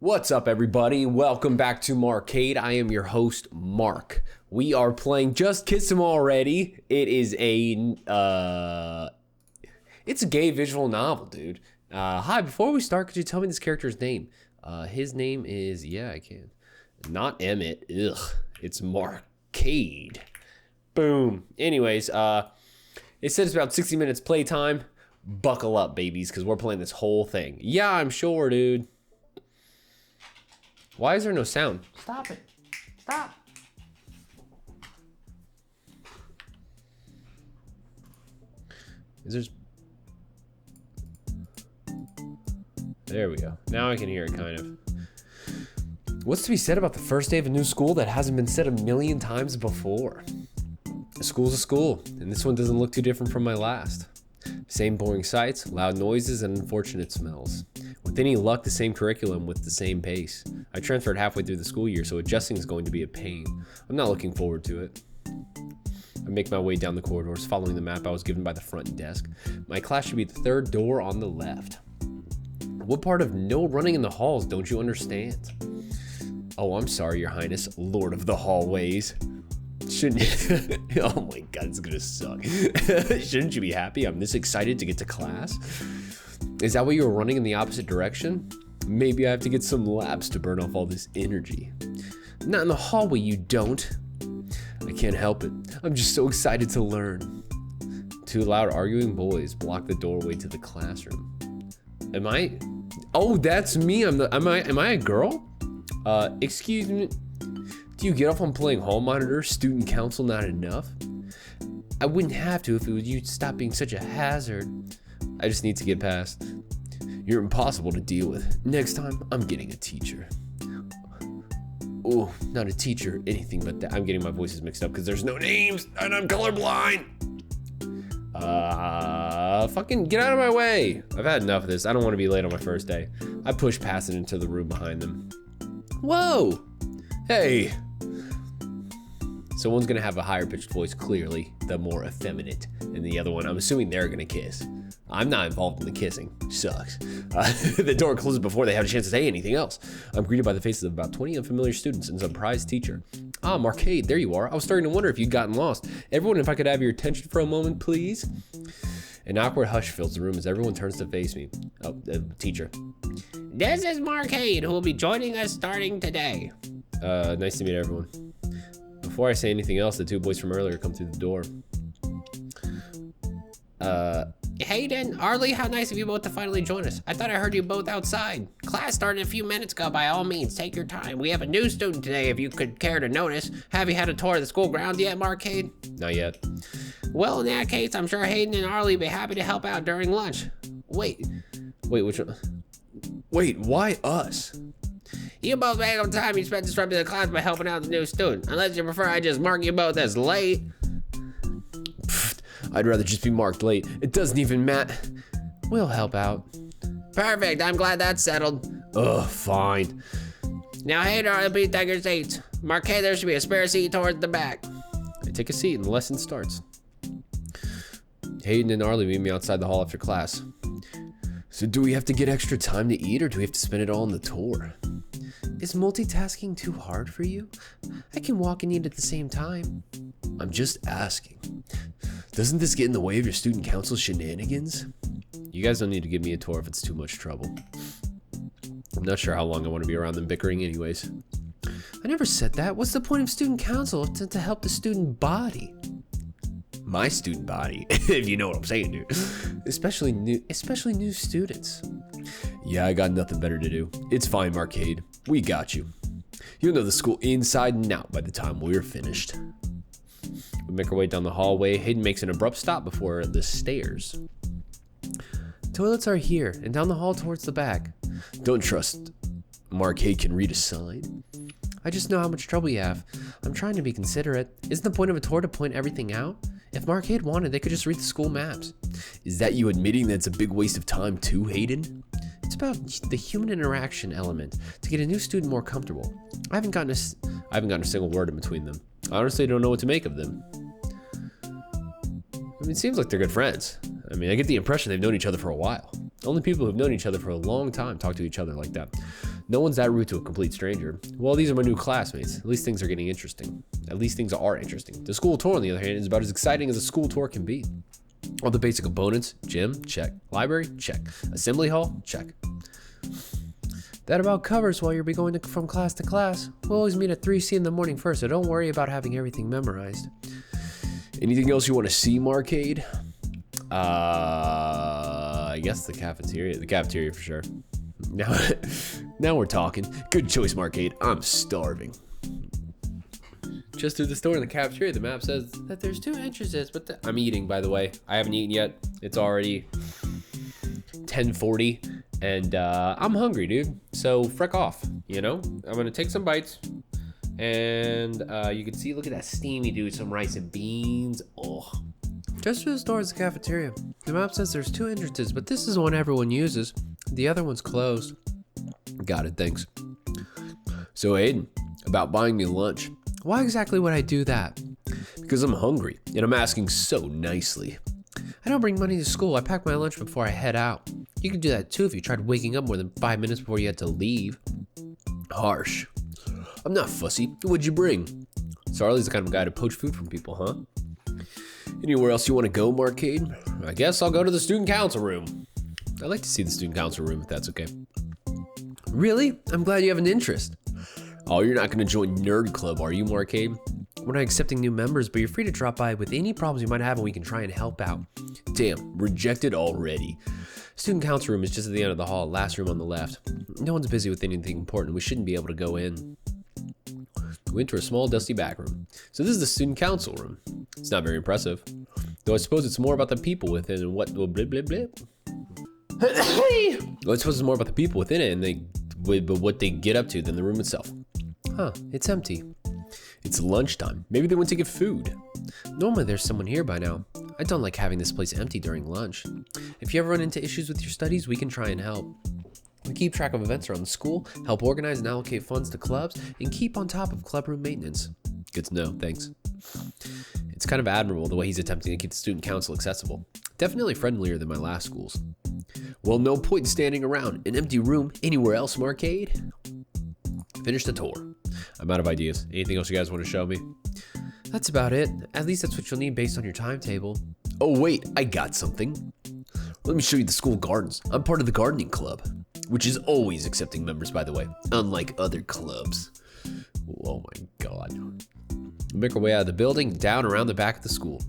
What's up, everybody? Welcome back to Marcade. I am your host, Mark. We are playing Just Kiss Him Already. It is it's a gay visual novel, dude. Hi, before we start, could you tell me this character's name? His name is, I can. Not Emmett, it's Marcade. Boom. Anyways, it said it's about 60 minutes playtime. Buckle up, babies, because we're playing this whole thing. Yeah, I'm sure, dude. Why is there no sound? Stop it. Stop. There we go. Now I can hear it, kind of. What's to be said about the first day of a new school that hasn't been said a million times before? A school's a school, and this one doesn't look too different from my last. Same boring sights, loud noises, and unfortunate smells. With any luck, the same curriculum with the same pace. I transferred halfway through the school year, so adjusting is going to be a pain. I'm not looking forward to it. I make my way down the corridors, following the map I was given by the front desk. My class should be the third door on the left. What part of no running in the halls don't you understand? Oh, I'm sorry, Your Highness, Lord of the Hallways. Shouldn't you? Oh my god, it's gonna suck. Shouldn't you be happy I'm this excited to get to class? Is that why you were running in the opposite direction? Maybe I have to get some laps to burn off all this energy. Not in the hallway, you don't. I can't help it. I'm just so excited to learn. Two loud arguing boys block the doorway to the classroom. Am I? Oh, that's me. Am I a girl? Excuse me. Do you get off on playing hall monitor? Student council not enough? I wouldn't have to if it was you'd stop being such a hazard. I just need to get past. You're impossible to deal with. Next time, I'm getting a teacher. Oh, not a teacher, anything but that. I'm getting my voices mixed up because there's no names and I'm colorblind. Fucking get out of my way. I've had enough of this. I don't want to be late on my first day. I push past it into the room behind them. Whoa. Hey. So one's gonna have a higher pitched voice, clearly, the more effeminate, and the other one, I'm assuming they're gonna kiss. I'm not involved in the kissing. Sucks. The door closes before they have a chance to say anything else. I'm greeted by the faces of about 20 unfamiliar students and some prized teacher. Ah, Marcade, there you are. I was starting to wonder if you'd gotten lost. Everyone, if I could have your attention for a moment, please. An awkward hush fills the room as everyone turns to face me. Oh, teacher. This is Marcade, who will be joining us starting today. Nice to meet everyone. Before I say anything else, the two boys from earlier come through the door. Hayden, Arlie, how nice of you both to finally join us. I thought I heard you both outside. Class started a few minutes ago. By all means, take your time. We have a new student today, if you could care to notice. Have you had a tour of the school grounds yet, Marcade? Not yet. Well, in that case, I'm sure Hayden and Arlie will be happy to help out during lunch. Wait, which one? Wait, why us? You both made on time. You spent disrupting the class by helping out the new student. Unless you prefer I just mark you both as late. I'd rather just be marked late. It doesn't even matter. We'll help out. Perfect. I'm glad that's settled. Ugh, fine. Now, hey, darling, please take your seats. Marquez, there should be a spare seat towards the back. I take a seat and the lesson starts. Hayden and Arlie meet me outside the hall after class. So do we have to get extra time to eat or do we have to spend it all on the tour? Is multitasking too hard for you? I can walk and eat at the same time. I'm just asking. Doesn't this get in the way of your student council shenanigans? You guys don't need to give me a tour if it's too much trouble. I'm not sure how long I want to be around them bickering anyways. I never said that. What's the point of student council? To help the student body. My student body, if you know what I'm saying, dude. Especially new students. Yeah, I got nothing better to do. It's fine, Marcade. We got you. You'll know the school inside and out by the time we're finished. We make our way down the hallway. Hayden makes an abrupt stop before the stairs. Toilets are here and down the hall towards the back. Don't trust Marcade can read a sign. I just know how much trouble you have. I'm trying to be considerate. Isn't the point of a tour to point everything out? If Marcade wanted, they could just read the school maps. Is that you admitting that it's a big waste of time too, Hayden? It's about the human interaction element to get a new student more comfortable. I haven't gotten a single word in between them. I honestly don't know what to make of them. I mean, it seems like they're good friends. I mean, I get the impression they've known each other for a while. Only people who've known each other for a long time talk to each other like that. No one's that rude to a complete stranger. Well, these are my new classmates. At least things are getting interesting. At least things are interesting. The school tour, on the other hand, is about as exciting as a school tour can be. All the basic components: gym, check. Library, check. Assembly hall, check. That about covers while you'll be going from class to class. We'll always meet at 3C in the morning first, so don't worry about having everything memorized. Anything else you want to see, Marcade? I guess the cafeteria. The cafeteria for sure. Now we're talking. Good choice, Marcade. I'm starving. Just through the store in the cafeteria, the map says that there's 2 entrances, but I'm eating, by the way. I haven't eaten yet. It's already 10:40, and I'm hungry, dude. So frick off, you know? I'm gonna take some bites, and you can see, look at that steamy, dude. Some rice and beans. Oh. Just through the store is the cafeteria. The map says there's 2 entrances, but this is the one everyone uses. The other one's closed. Got it, thanks. So Aiden, about buying me lunch. Why exactly would I do that? Because I'm hungry, and I'm asking so nicely. I don't bring money to school. I pack my lunch before I head out. You could do that too if you tried waking up more than 5 minutes before you had to leave. Harsh. I'm not fussy. What'd you bring? Charlie's the kind of guy to poach food from people, huh? Anywhere else you want to go, Marcade? I guess I'll go to the student council room. I'd like to see the student council room if that's okay. Really? I'm glad you have an interest. Oh, you're not going to join Nerd Club, are you, Marcade? We're not accepting new members, but you're free to drop by with any problems you might have and we can try and help out. Damn, rejected already. Student council room is just at the end of the hall, last room on the left. No one's busy with anything important. We shouldn't be able to go in. We enter a small, dusty back room. So this is the student council room. It's not very impressive. Though I suppose it's more about the people within and what blah, blah, blah, blah. Well, I suppose it's more about the people within it and what they get up to than the room itself. Huh, it's empty. It's lunchtime. Maybe they went to get food. Normally there's someone here by now. I don't like having this place empty during lunch. If you ever run into issues with your studies, we can try and help. We keep track of events around the school, help organize and allocate funds to clubs, and keep on top of clubroom maintenance. Good to know, thanks. It's kind of admirable the way he's attempting to keep the student council accessible. Definitely friendlier than my last schools. Well, no point in standing around. An empty room anywhere else, Marcade? Finish the tour. I'm out of ideas. Anything else you guys want to show me? That's about it. At least that's what you'll need based on your timetable. Oh wait, I got something. Let me show you the school gardens. I'm part of the gardening club, which is always accepting members, by the way, unlike other clubs. Oh my god. We make our way out of the building, down around the back of the school.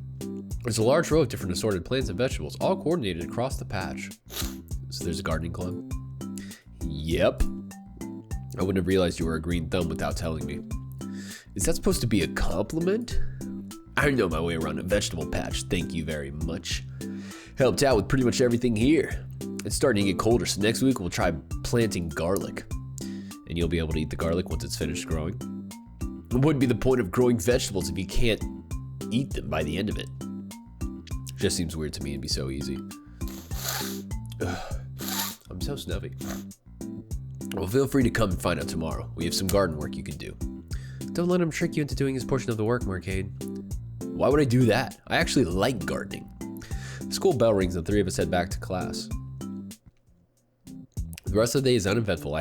There's a large row of different assorted plants and vegetables, all coordinated across the patch. So there's a gardening club. Yep. I wouldn't have realized you were a green thumb without telling me. Is that supposed to be a compliment? I know my way around a vegetable patch, thank you very much. Helped out with pretty much everything here. It's starting to get colder, so next week we'll try planting garlic. And you'll be able to eat the garlic once it's finished growing. What would be the point of growing vegetables if you can't eat them by the end of it? Just seems weird to me. It'd be so easy. Ugh, I'm so snuffy. Well, feel free to come and find out tomorrow. We have some garden work you can do. Don't let him trick you into doing his portion of the work, Marcade. Why would I do that? I actually like gardening. The school bell rings and the 3 of us head back to class. The rest of the day is uneventful. I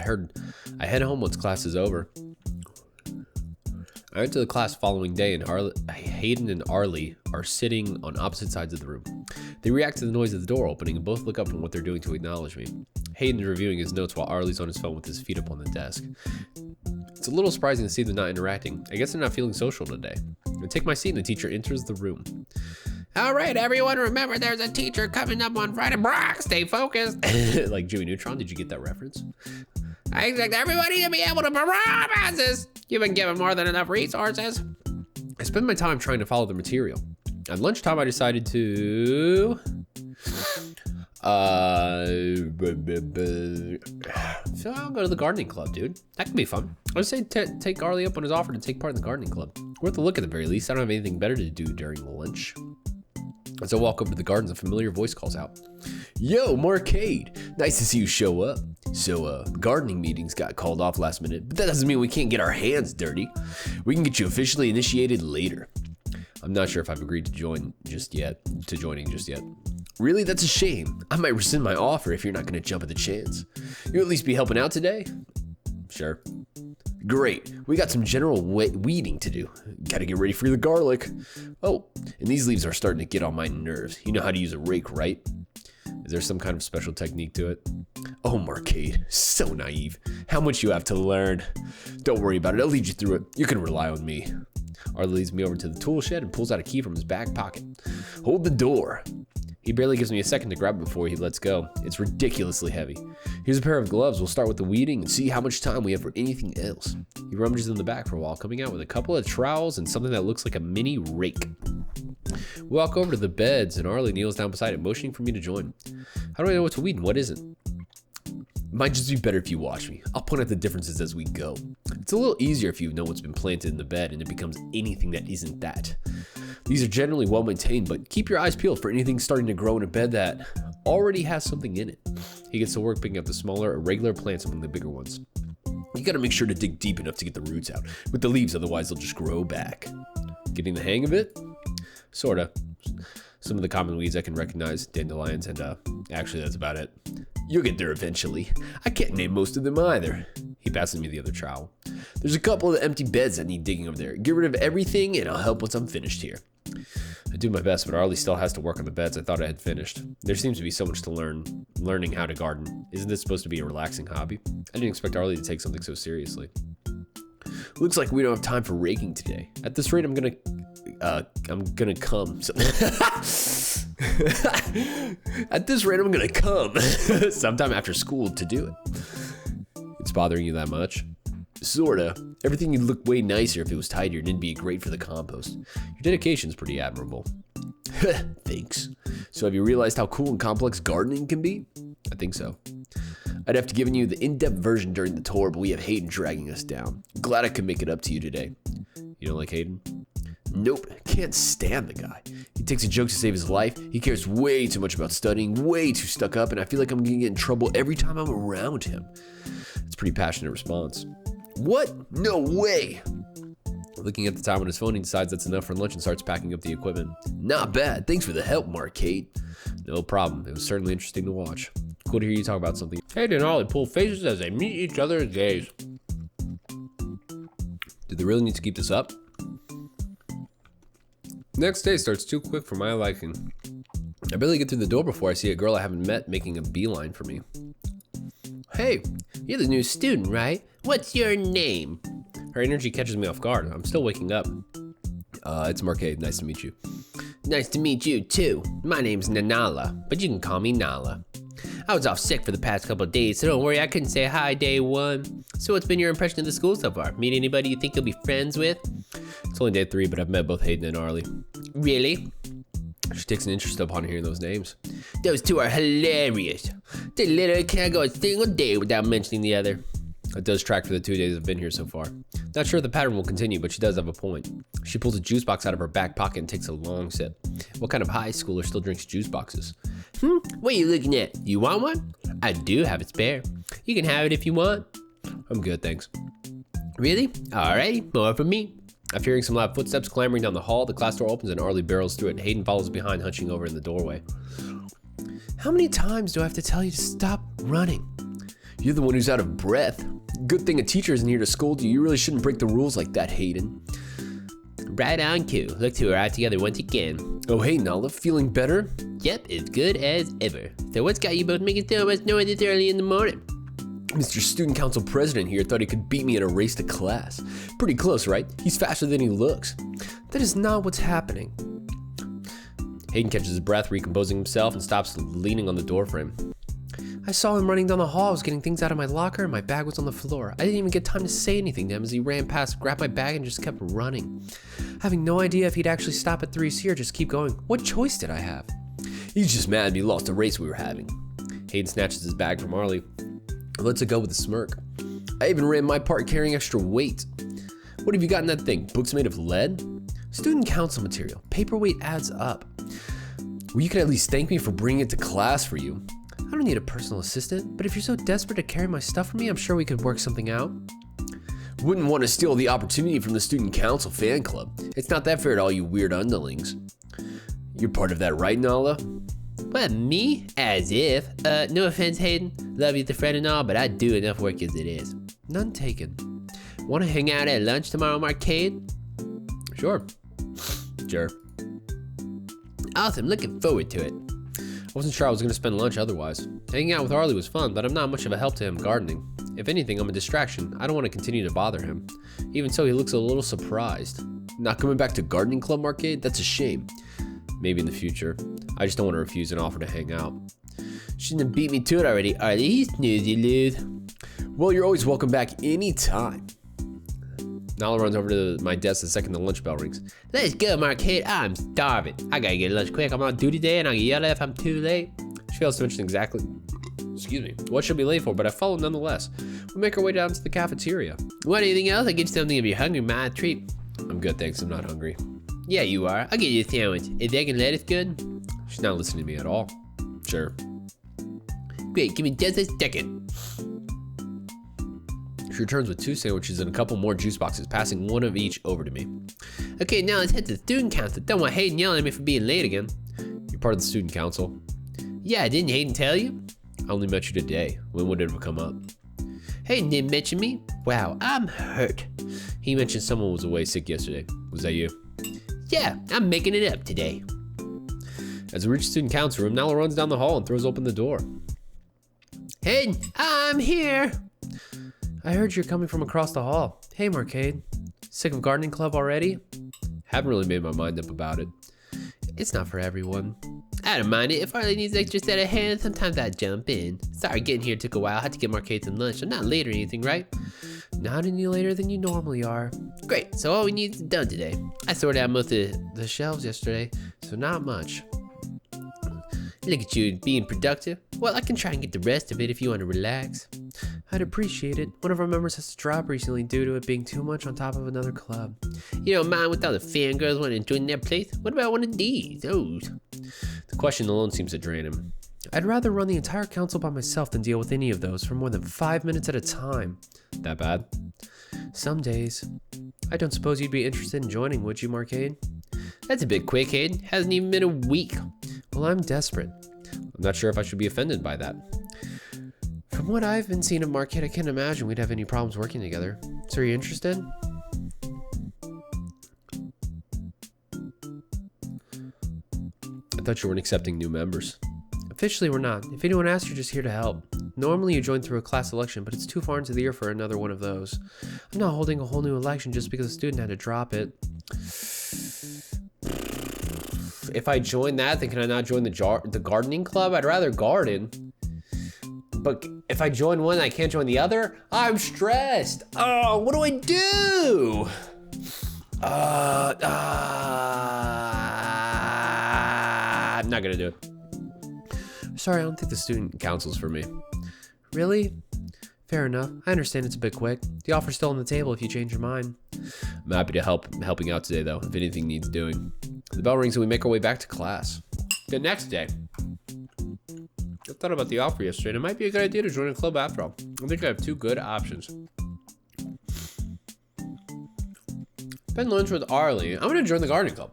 head home once class is over. I went to the class following day and Hayden and Arlie are sitting on opposite sides of the room. They react to the noise of the door opening and both look up from what they're doing to acknowledge me. Hayden's reviewing his notes while Arlie's on his phone with his feet up on the desk. It's a little surprising to see them not interacting. I guess they're not feeling social today. I take my seat and the teacher enters the room. All right, everyone, remember there's a teacher coming up on Friday. Brock, stay focused. Like Jimmy Neutron, did you get that reference? I expect everybody to be able to perform this. You've been given more than enough resources. I spend my time trying to follow the material. At lunchtime, I decided to... So I'll go to the gardening club, dude. That could be fun. I would say take Arlie up on his offer to take part in the gardening club. Worth a look at the very least. I don't have anything better to do during lunch. As I walk over to the gardens, a familiar voice calls out. Yo, Marcade! Nice to see you show up. So, gardening meetings got called off last minute, but that doesn't mean we can't get our hands dirty. We can get you officially initiated later. I'm not sure if I've agreed to joining just yet. Really? That's a shame. I might rescind my offer if you're not going to jump at the chance. You'll at least be helping out today? Sure. Great. We got some general weeding to do. Gotta get ready for the garlic. Oh, and these leaves are starting to get on my nerves. You know how to use a rake, right? Is there some kind of special technique to it? Oh, Marcade, so naive. How much you have to learn. Don't worry about it, I'll lead you through it. You can rely on me. Arlie leads me over to the tool shed and pulls out a key from his back pocket. Hold the door. He barely gives me a second to grab it before he lets go. It's ridiculously heavy. Here's a pair of gloves. We'll start with the weeding and see how much time we have for anything else. He rummages in the back for a while, coming out with a couple of trowels and something that looks like a mini rake. We walk over to the beds and Arlie kneels down beside it, motioning for me to join. How do I know what's weed and what isn't? Might just be better if you watch me. I'll point out the differences as we go. It's a little easier if you know what's been planted in the bed and it becomes anything that isn't that. These are generally well maintained, but keep your eyes peeled for anything starting to grow in a bed that already has something in it. He gets to work picking up the smaller, irregular plants among the bigger ones. You gotta make sure to dig deep enough to get the roots out with the leaves, otherwise they'll just grow back. Getting the hang of it? Sorta. Some of the common weeds I can recognize, dandelions, and actually that's about it. You'll get there eventually. I can't name most of them either. He passes me the other trowel. There's a couple of empty beds that need digging over there. Get rid of everything and I'll help once I'm finished here. I do my best, but Arlie still has to work on the beds I thought I had finished. There seems to be so much to learning how to garden. Isn't this supposed to be a relaxing hobby? I didn't expect Arlie to take something so seriously. Looks like we don't have time for raking today. At this rate, I'm gonna come. At this rate, I'm gonna come sometime after school to do it. It's bothering you that much? Sorta. Everything would look way nicer if it was tidier and it'd be great for the compost. Your dedication's pretty admirable. Thanks. So have you realized how cool and complex gardening can be? I think so. I'd have to given you the in-depth version during the tour, but we have Hayden dragging us down. Glad I could make it up to you today. You don't like Hayden? Nope, can't stand the guy. He takes a joke to save his life. He cares way too much about studying, way too stuck up, and I feel like I'm gonna get in trouble every time I'm around him. It's a pretty passionate response. What? No way! Looking at the time on his phone, he decides that's enough for lunch and starts packing up the equipment. Not bad. Thanks for the help, Marcade. No problem. It was certainly interesting to watch. Cool to hear you talk about something. Hayden and Ollie pull faces as they meet each other and gaze. Do they really need to keep this up? Next day starts too quick for my liking. I barely get through the door before I see a girl I haven't met making a beeline for me. Hey, you're the new student, right? What's your name? Her energy catches me off guard. I'm still waking up. It's Marcade. Nice to meet you. Nice to meet you, too. My name's Nanala, but you can call me Nala. I was off sick for the past couple of days, so don't worry, I couldn't say hi day one. So what's been your impression of the school so far? Meet anybody you think you'll be friends with? It's only day 3, but I've met both Hayden and Arlie. Really? She takes an interest upon hearing those names. Those two are hilarious. They literally can't go a single day without mentioning the other. It does track for the 2 days I've been here so far. Not sure if the pattern will continue, but she does have a point. She pulls a juice box out of her back pocket and takes a long sip. What kind of high schooler still drinks juice boxes? What are you looking at? You want one? I do have a spare. You can have it if you want. I'm good, thanks. Really? Alrighty, more from me. After hearing some loud footsteps clambering down the hall, the class door opens and Arlie barrels through it. Hayden follows behind, hunching over in the doorway. How many times do I have to tell you to stop running? You're the one who's out of breath. Good thing a teacher isn't here to scold you. You really shouldn't break the rules like that, Hayden. Right on cue. Look to her out together once again. Oh, hey, Nala. Feeling better? Yep, as good as ever. So what's got you both making so much noise this early in the morning? Mr. Student Council President here thought he could beat me in a race to class. Pretty close, right? He's faster than he looks. That is not what's happening. Hayden catches his breath, recomposing himself, and stops leaning on the doorframe. I saw him running down the hall. I was getting things out of my locker and my bag was on the floor. I didn't even get time to say anything to him as he ran past, grabbed my bag, and just kept running. Having no idea if he'd actually stop at 3C or just keep going. What choice did I have? He's just mad he lost a race we were having. Hayden snatches his bag from Arlie and lets it go with a smirk. I even ran my part carrying extra weight. What have you got in that thing? Books made of lead? Student council material. Paperweight adds up. Well, you can at least thank me for bringing it to class for you. I don't need a personal assistant, but if you're so desperate to carry my stuff for me, I'm sure we could work something out. Wouldn't want to steal the opportunity from the student council fan club. It's not that fair to all you weird underlings. You're part of that, right, Nala? What, me? As if. No offense, Hayden. Love you as a friend and all, but I do enough work as it is. None taken. Want to hang out at lunch tomorrow, Marcade? Sure. Sure. Awesome, looking forward to it. I wasn't sure I was going to spend lunch otherwise. Hanging out with Harley was fun, but I'm not much of a help to him gardening. If anything, I'm a distraction. I don't want to continue to bother him. Even so, he looks a little surprised. Not coming back to gardening club, Marcade? That's a shame. Maybe in the future. I just don't want to refuse an offer to hang out. Shouldn't have beat me to it already, Harley. You snoozy dude. Well, you're always welcome back anytime. Nala runs over to my desk the second the lunch bell rings. Let's go, Marcade. I'm starving. I gotta get lunch quick. I'm on duty today and I'll get yelled at if I'm too late. She fails to mention exactly, what she'll be late for, but I follow nonetheless. We make our way down to the cafeteria. Want anything else? I'll get you something if you're hungry. My treat. I'm good, thanks. I'm not hungry. Yeah, you are. I'll get you a sandwich. Is egg and lettuce good? She's not listening to me at all. Sure. Great, give me just a second. She returns with 2 sandwiches and a couple more juice boxes, passing one of each over to me. Okay, now let's head to the student council. Don't want Hayden yelling at me for being late again. You're part of the student council? Yeah, didn't Hayden tell you? I only met you today. When would it have come up? Hayden didn't mention me? Wow, I'm hurt. He mentioned someone was away sick yesterday. Was that you? Yeah, I'm making it up today. As we reach the student council room, Nala runs down the hall and throws open the door. Hayden, I'm here. I heard you're coming from across the hall. Hey, Marcade. Sick of gardening club already? Haven't really made my mind up about it. It's not for everyone. I don't mind it. If Harley needs an extra set of hands, sometimes I jump in. Sorry, getting here took a while. I had to get Marcade some lunch. I'm not late or anything, right? Not any later than you normally are. Great, so all we need is done today. I sorted out most of the shelves yesterday, so not much. Look at you being productive. Well, I can try and get the rest of it if you want to relax. I'd appreciate it. One of our members has to drop recently due to it being too much on top of another club. You don't mind with all the fangirls wanting to join their place? What about one of these? Those? The question alone seems to drain him. I'd rather run the entire council by myself than deal with any of those for more than 5 minutes at a time. That bad? Some days. I don't suppose you'd be interested in joining, would you, Marcade? That's a bit quick, Hayden. Hasn't even been a week. Well, I'm desperate. I'm not sure if I should be offended by that. From what I've been seeing of Marcade, I can't imagine we'd have any problems working together. So are you interested? I thought you weren't accepting new members. Officially, we're not. If anyone asks, you're just here to help. Normally, you join through a class election, but it's too far into the year for another one of those. I'm not holding a whole new election just because a student had to drop it. If I join that, then can I not join the gardening club? I'd rather garden. But if I join one, I can't join the other? I'm stressed. Oh, what do I do? I'm not gonna do it. Sorry, I don't think the student council's for me. Really? Fair enough. I understand it's a bit quick. The offer's still on the table if you change your mind. I'm happy to helping out today, though, if anything needs doing. The bell rings and we make our way back to class. The next day. I thought about the offer yesterday, and it might be a good idea to join a club after all. I think I have 2 good options. Spend lunch with Arlie. I'm gonna join the gardening club.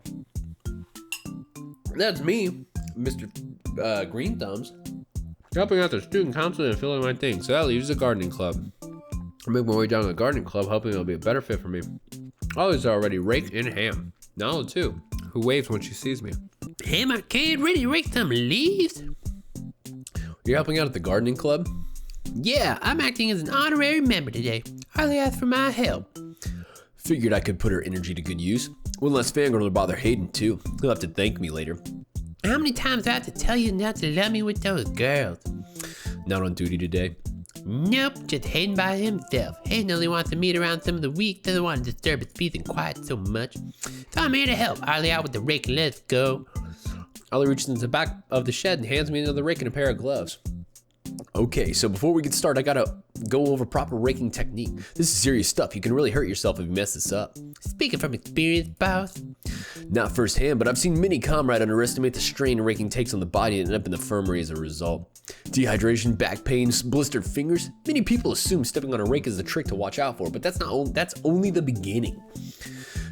That's me, Mr. Green Thumbs. Helping out the student council and filling my thing. So that leaves the gardening club. I make my way down to the gardening club, hoping it'll be a better fit for me. Ollie's already raked in ham. Nala too, who waves when she sees me. Hey, Marcade, ready to rake some leaves? You're helping out at the gardening club? Yeah, I'm acting as an honorary member today. Harley asked for my help. Figured I could put her energy to good use. One less fangirl to bother Hayden too. He'll have to thank me later. How many times do I have to tell you not to love me with those girls? Not on duty today. Nope, just Hayden by himself. Hayden only wants to meet around some of the week, doesn't want to disturb his peace and quiet so much. So I'm here to help. Harley out with the rake and let's go. Harley reaches into the back of the shed and hands me another rake and a pair of gloves. Okay, so before we get started, I gotta go over proper raking technique. This is serious stuff. You can really hurt yourself if you mess this up. Speaking from experience, boss. Not firsthand, but I've seen many comrades underestimate the strain raking takes on the body and end up in the infirmary as a result. Dehydration, back pains, blistered fingers. Many people assume stepping on a rake is the trick to watch out for, but that's only the beginning.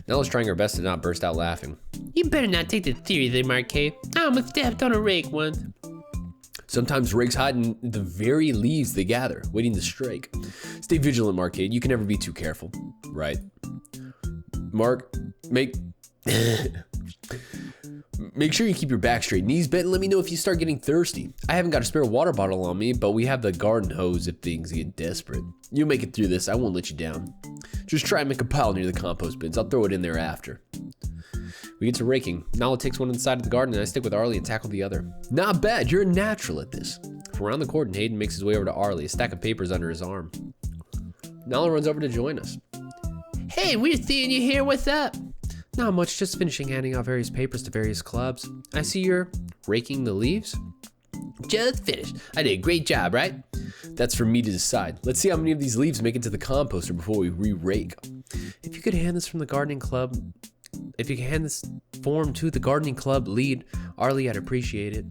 Nella's trying her best to not burst out laughing. You better not take this seriously, Marcade. I almost stepped on a rake once. Sometimes rakes hide in the very leaves they gather, waiting to strike. Stay vigilant, Marcade. You can never be too careful. Right. Mark, make sure you keep your back straight, knees bent, and let me know if you start getting thirsty. I haven't got a spare water bottle on me, but we have the garden hose if things get desperate. You'll make it through this. I won't let you down. Just try and make a pile near the compost bins. I'll throw it in there after. We get to raking. Nala takes one on the side of the garden, and I stick with Arlie and tackle the other. Not bad. You're a natural at this. From around the cordon, Hayden makes his way over to Arlie, a stack of papers under his arm. Nala runs over to join us. Hey, we're seeing you here. What's up? Not much, just finishing handing out various papers to various clubs. I see you're raking the leaves. Just finished. I did a great job, right? That's for me to decide. Let's see how many of these leaves make it to the composter before we re-rake. If you could hand this form to the gardening club lead, Arlie, I'd appreciate it.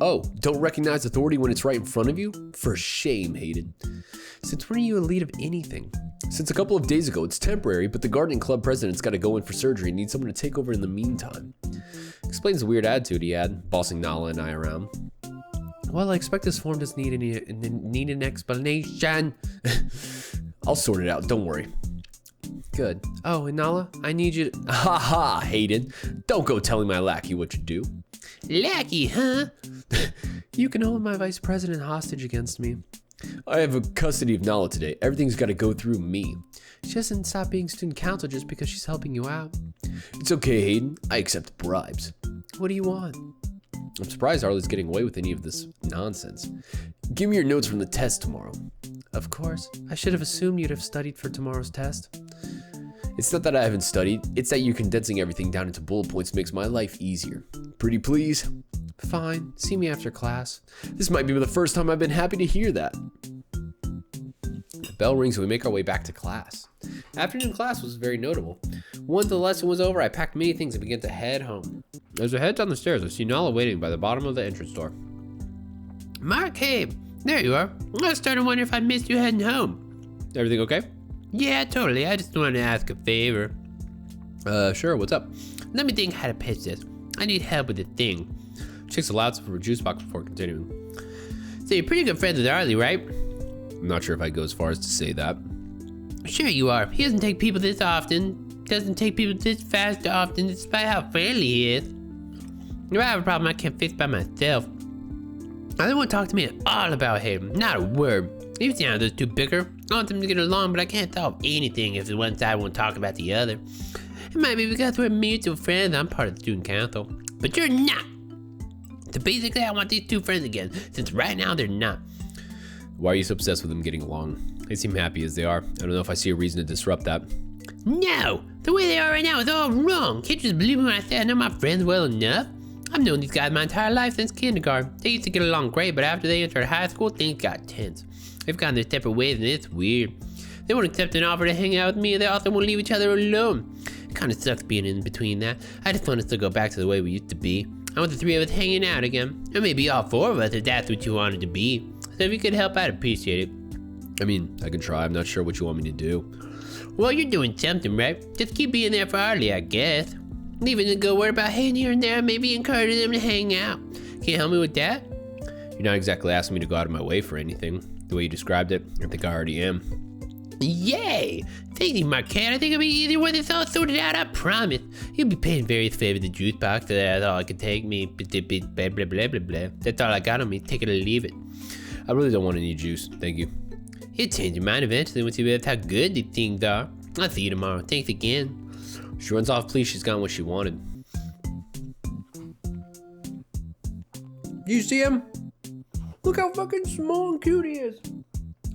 Oh, don't recognize authority when it's right in front of you? For shame, Hayden. Since when are you a lead of anything? Since a couple of days ago. It's temporary, but the gardening club president's got to go in for surgery and needs someone to take over in the meantime. Explains the weird attitude he had, bossing Nala and I around. Well, I expect this form doesn't need an explanation. I'll sort it out, don't worry. Good. Oh, and Nala, I need you to... Ha ha, Hayden. Don't go telling my lackey what you do. Lackey, huh? You can hold my vice president hostage against me. I have custody of Nala today. Everything's got to go through me. She doesn't stop being student council just because she's helping you out. It's okay, Hayden. I accept bribes. What do you want? I'm surprised Arlie's getting away with any of this nonsense. Give me your notes from the test tomorrow. Of course. I should have assumed you'd have studied for tomorrow's test. It's not that I haven't studied. It's that you condensing everything down into bullet points makes my life easier. Pretty please? Fine. See me after class. This might be the first time I've been happy to hear that. The bell rings and we make our way back to class. Afternoon class was very notable. Once the lesson was over, I packed many things and began to head home. As I head down the stairs, I see Nala waiting by the bottom of the entrance door. Marcade, there you are. I was starting to wonder if I missed you heading home. Everything okay? Yeah, totally. I just wanted to ask a favor. Sure, what's up? Let me think how to pitch this. I need help with a thing. She takes a loud sip of her juice box before continuing. So you're pretty good friends with Arlie, right? I'm not sure if I'd go as far as to say that. Sure you are. He doesn't take people this often. Doesn't take people this fast often, despite how friendly he is. If I have a problem I can't fix by myself. I don't want to talk to me at all about him. Not a word. Even see how those two bicker. I want them to get along, but I can't solve anything if the one side won't talk about the other. It might be because we're mutual friends. I'm part of the student council. But you're not. So basically, I want these two friends again, since right now they're not. Why are you so obsessed with them getting along? They seem happy as they are. I don't know if I see a reason to disrupt that. No! The way they are right now is all wrong. Can't you just believe me when I say I know my friends well enough? I've known these guys my entire life since kindergarten. They used to get along great, but after they entered high school, things got tense. They've gone their separate ways and it's weird. They won't accept an offer to hang out with me, and they also won't leave each other alone. It kinda sucks being in between that. I just want us to go back to the way we used to be. I want the three of us hanging out again. Or maybe all four of us if that's what you wanted to be. So if you could help, I'd appreciate it. I mean, I can try. I'm not sure what you want me to do. Well, you're doing something, right? Just keep being there for Arlie, I guess. Leaving a good word about Hayden here and there, maybe encouraging them to hang out. Can you help me with that? You're not exactly asking me to go out of my way for anything. The way you described it, I think I already am. Yay! Thank you, Marcade. I think it'll be easier when it's all sorted out, I promise. You'll be paying various favors to juice box, so that's all I can take me. Blah, blah, blah, blah, blah, blah. That's all I got on me. Take it or leave it. I really don't want any juice. Thank you. You'll change your mind eventually once you realize how good these things are. I'll see you tomorrow. Thanks again. She runs off pleased she's gotten what she wanted. You see him? Look how fucking small and cute he is.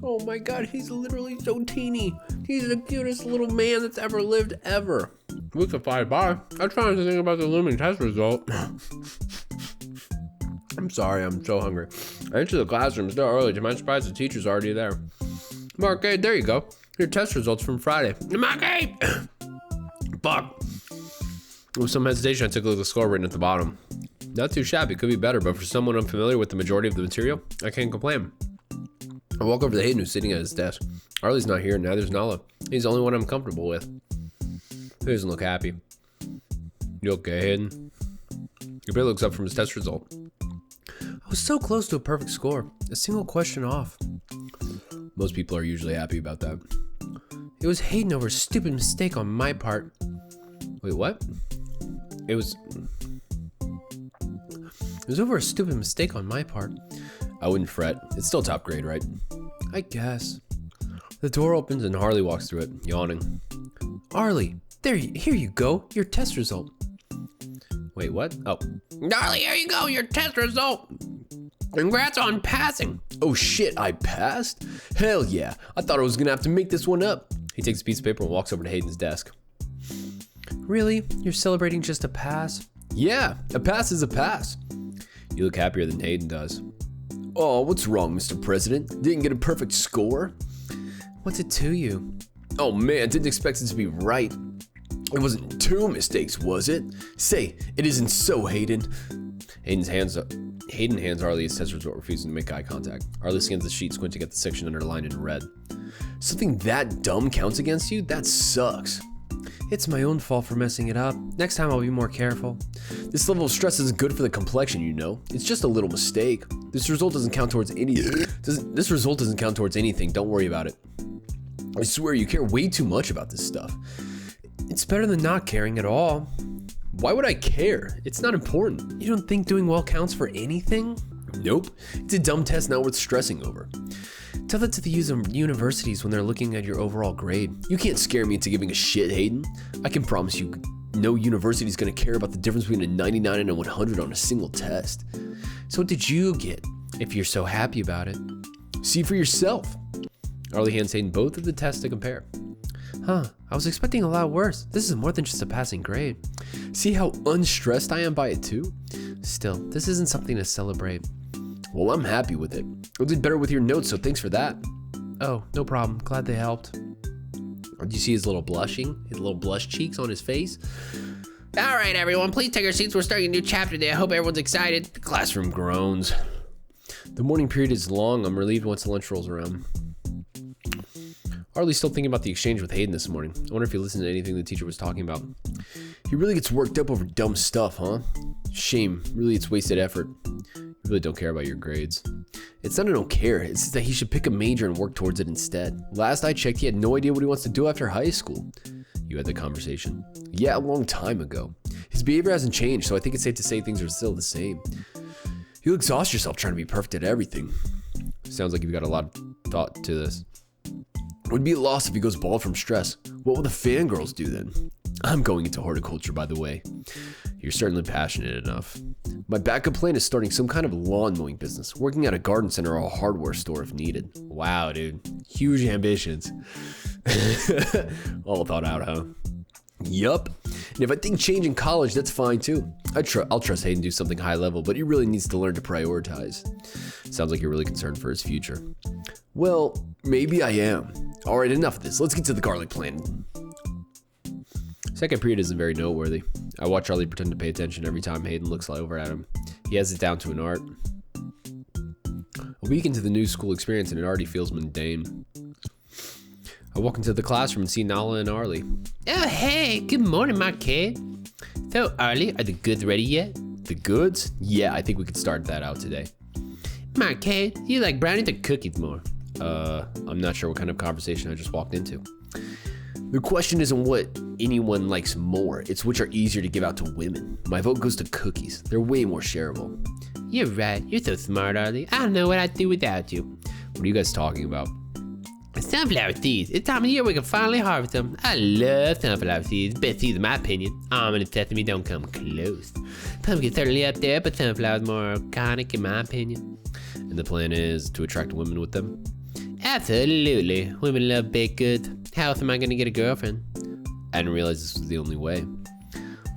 Oh my god, he's literally so teeny. He's the cutest little man that's ever lived ever. Weeks have fly by. I'm trying to think about the looming test result. I'm sorry, I'm so hungry. I entered the classroom still early. To my surprise, the teacher's already there. Marcade, there you go. Your test results from Friday. Marcade! Fuck. With some hesitation, I took a look at the score written at the bottom. Not too shabby, could be better, but for someone unfamiliar with the majority of the material, I can't complain. I walk over to Hayden, who's sitting at his desk. Arlie's not here, neither's Nala. He's the only one I'm comfortable with. He doesn't look happy. You okay, Hayden? He barely looks up from his test result. was so close to a perfect score, a single question off. Most people are usually happy about that. It was Hayden over a stupid mistake on my part. Wait, what? It was over a stupid mistake on my part. I wouldn't fret. It's still top grade, right? I guess. The door opens and Harley walks through it, yawning. Harley, here you go, your test result. Wait, what? Oh. Harley, here you go, your test result. Congrats on passing. Oh shit, I passed? Hell yeah, I thought I was gonna have to make this one up. He takes a piece of paper and walks over to Hayden's desk. Really? You're celebrating just a pass? Yeah, a pass is a pass. You look happier than Hayden does. Oh, what's wrong, Mr. President? Didn't get a perfect score? What's it to you? Oh man, didn't expect it to be right. It wasn't 2 mistakes, was it? Say, it isn't so, Hayden. Hayden hands Harley his test result, refusing to make eye contact. Harley scans the sheet, squinting at the section underlined in red. Something that dumb counts against you? That sucks. It's my own fault for messing it up. Next time I'll be more careful. This level of stress isn't good for the complexion, you know. It's just a little mistake. This result doesn't count towards anything. Don't worry about it. I swear you care way too much about this stuff. It's better than not caring at all. Why would I care? It's not important. You don't think doing well counts for anything? Nope. It's a dumb test not worth stressing over. Tell that to the universities when they're looking at your overall grade. You can't scare me into giving a shit, Hayden. I can promise you no university's gonna care about the difference between a 99 and a 100 on a single test. So what did you get, if you're so happy about it? See for yourself. Harley hands Hayden both of the tests to compare. Huh, I was expecting a lot worse. This is more than just a passing grade. See how unstressed I am by it too? Still, this isn't something to celebrate. Well, I'm happy with it. I did better with your notes, so thanks for that. Oh, no problem. Glad they helped. Do you see his little blush cheeks on his face? All right, everyone, please take your seats. We're starting a new chapter today. I hope everyone's excited. The classroom groans. The morning period is long. I'm relieved once the lunch rolls around. Harley's still thinking about the exchange with Hayden this morning. I wonder if he listened to anything the teacher was talking about. He really gets worked up over dumb stuff, huh? Shame. Really, it's wasted effort. You really don't care about your grades. It's not I don't care. It's that he should pick a major and work towards it instead. Last I checked, he had no idea what he wants to do after high school. You had the conversation. Yeah, a long time ago. His behavior hasn't changed, so I think it's safe to say things are still the same. You'll exhaust yourself trying to be perfect at everything. Sounds like you've got a lot of thought to this. Would be a loss if he goes bald from stress. What will the fangirls do then? I'm going into horticulture, by the way. You're certainly passionate enough. My backup plan is starting some kind of lawn mowing business, working at a garden center or a hardware store if needed. Wow, dude. Huge ambitions. All thought out, huh? Yup. And if I think change in college, that's fine too. I'll trust Hayden to do something high level, but he really needs to learn to prioritize. Sounds like you're really concerned for his future. Well, maybe I am. All right, enough of this. Let's get to the garlic plan. Second period isn't very noteworthy. I watch Charlie pretend to pay attention every time Hayden looks over at him. He has it down to an art. A week into the new school experience and it already feels mundane. I walk into the classroom and see Nala and Arlie. Oh, hey, good morning, marcade. So, Arlie, are the goods ready yet? The goods? Yeah, I think we could start that out today. Marcade, do you like brownies or cookies more? I'm not sure what kind of conversation I just walked into. The question isn't what anyone likes more, it's which are easier to give out to women. My vote goes to cookies. They're way more shareable. You're right. You're so smart, Arlie. I don't know what I'd do without you. What are you guys talking about? Sunflower seeds. It's time of year we can finally harvest them. I love sunflower seeds. Best seeds in my opinion. Almond and sesame don't come close. Pumpkin's certainly up there, but sunflower's more iconic in my opinion. And the plan is to attract women with them? Absolutely. Women love baked goods. How else am I gonna get a girlfriend? I didn't realize this was the only way.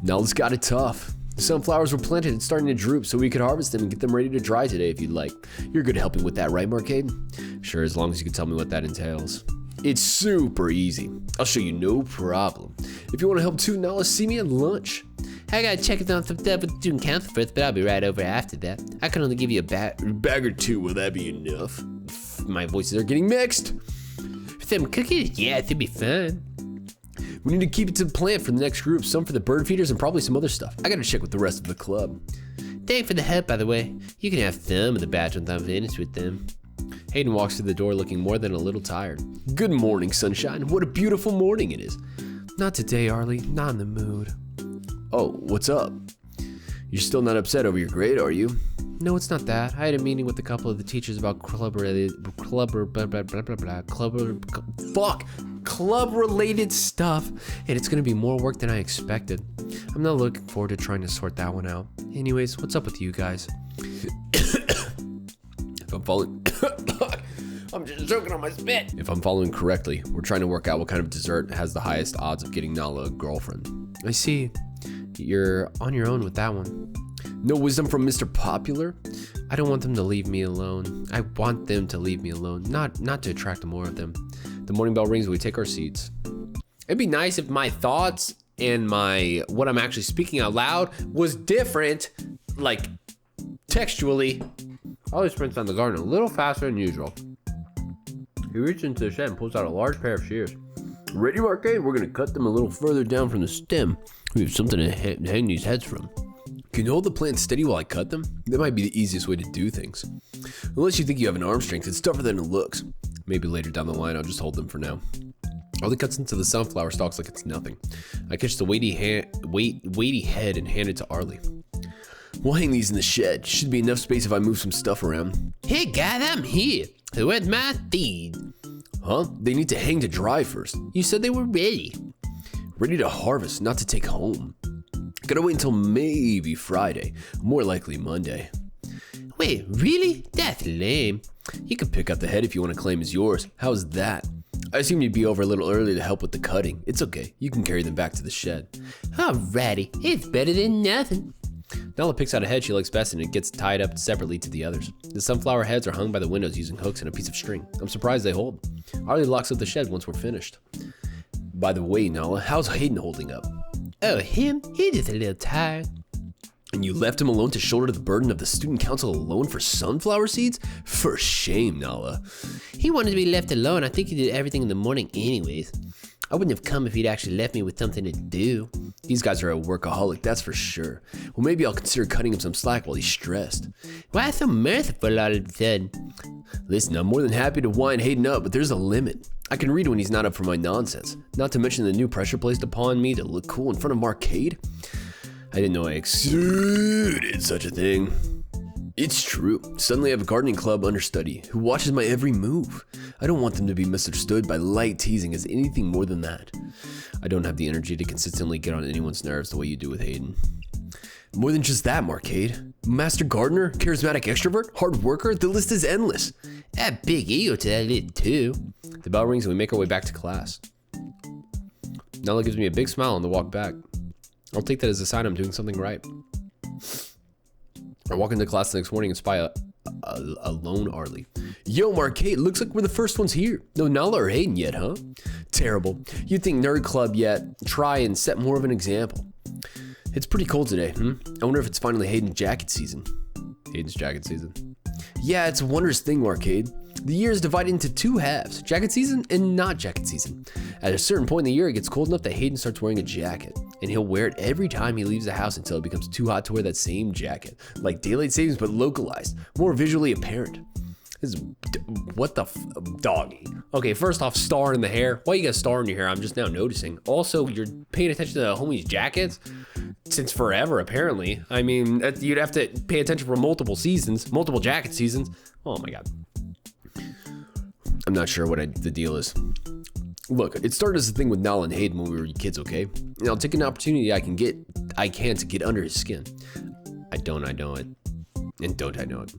Nala's got it tough. The sunflowers were planted and starting to droop, so we could harvest them and get them ready to dry today if you'd like. You're good at helping with that, right, Marcade? Sure, as long as you can tell me what that entails. It's super easy. I'll show you, no problem. If you want to help too, Nala, see me at lunch. I gotta check on some stuff with the student council first, but I'll be right over after that. I can only give you a bag or two. Will that be enough? My voices are getting mixed. Some cookies? Yeah, it'll be fun. We need to keep it to the plan for the next group, some for the bird feeders and probably some other stuff. I gotta check with the rest of the club. Thanks for the help, by the way. You can have some of the batch once I'm finished with them. Hayden walks through the door looking more than a little tired. Good morning, sunshine. What a beautiful morning it is. Not today, Arlie. Not in the mood. Oh, what's up? You're still not upset over your grade, are you? No, it's not that. I had a meeting with a couple of the teachers about club-related stuff, and it's gonna be more work than I expected. I'm not looking forward to trying to sort that one out. Anyways, what's up with you guys? If I'm following... I'm just choking on my spit. If I'm following correctly, we're trying to work out what kind of dessert has the highest odds of getting Nala a girlfriend. I see. You're on your own with that one. No wisdom from Mr. Popular? I don't want them to leave me alone. I want them to leave me alone, not to attract more of them. The morning bell rings and we take our seats. It'd be nice if my thoughts and what I'm actually speaking out loud was different, like textually. Ollie sprints down the garden a little faster than usual. He reaches into the shed and pulls out a large pair of shears. Ready, Marcade? We're gonna cut them a little further down from the stem. We have something to hang these heads from. Can you hold the plant steady while I cut them? That might be the easiest way to do things. Unless you think you have an arm strength, it's tougher than it looks. Maybe later down the line, I'll just hold them for now. Ollie cuts into the sunflower stalks like it's nothing. I catch the weighty head and hand it to Arlie. We'll hang these in the shed. Should be enough space if I move some stuff around. Hey guys, I'm here. Where's my feed? Huh? They need to hang to dry first. You said they were ready. Ready to harvest, not to take home. Gotta wait until maybe Friday. More likely Monday. Wait, really? That's lame. You can pick up the head if you want to claim as yours. How's that? I assume you'd be over a little early to help with the cutting. It's okay. You can carry them back to the shed. Alrighty. It's better than nothing. Nala picks out a head she likes best and it gets tied up separately to the others. The sunflower heads are hung by the windows using hooks and a piece of string. I'm surprised they hold. Arlie locks up the shed once we're finished. By the way, Nala, how's Hayden holding up? Oh, him? He just a little tired. And you left him alone to shoulder the burden of the student council alone for sunflower seeds? For shame, Nala. He wanted to be left alone. I think he did everything in the morning anyways. I wouldn't have come if he'd actually left me with something to do. These guys are a workaholic, that's for sure. Well, maybe I'll consider cutting him some slack while he's stressed. Why so merciful all of a sudden? Listen, I'm more than happy to wind Hayden up, but there's a limit. I can read when he's not up for my nonsense. Not to mention the new pressure placed upon me to look cool in front of Marcade. I didn't know I exuded such a thing. It's true. Suddenly I have a gardening club understudy who watches my every move. I don't want them to be misunderstood by light teasing as anything more than that. I don't have the energy to consistently get on anyone's nerves the way you do with Hayden. More than just that, Marcade. Master gardener, charismatic extrovert, hard worker, the list is endless. Add big ego to that list too. The bell rings and we make our way back to class. Nala gives me a big smile on the walk back. I'll take that as a sign I'm doing something right. I walk into class the next morning and spy a lone Arlie. Yo, Marcade, looks like we're the first ones here. No Nala or Hayden yet, huh? Terrible. You'd think Nerd Club yet try and set more of an example. It's pretty cold today, I wonder if it's finally Hayden's jacket season. Hayden's jacket season? Yeah, it's a wondrous thing, Marcade. The year is divided into two halves, jacket season and not jacket season. At a certain point in the year, it gets cold enough that Hayden starts wearing a jacket, and he'll wear it every time he leaves the house until it becomes too hot to wear that same jacket. Like daylight savings, but localized, more visually apparent. This is, what the doggy? Okay, first off, star in the hair. Why you got a star in your hair? I'm just now noticing. Also, you're paying attention to the homies' jackets since forever, apparently. I mean, you'd have to pay attention for multiple seasons, multiple jacket seasons. Oh my God. I'm not sure what the deal is. Look, it started as a thing with Nala and Hayden when we were kids, okay? And I'll take an opportunity I can to get under his skin. I know it. And don't I know it.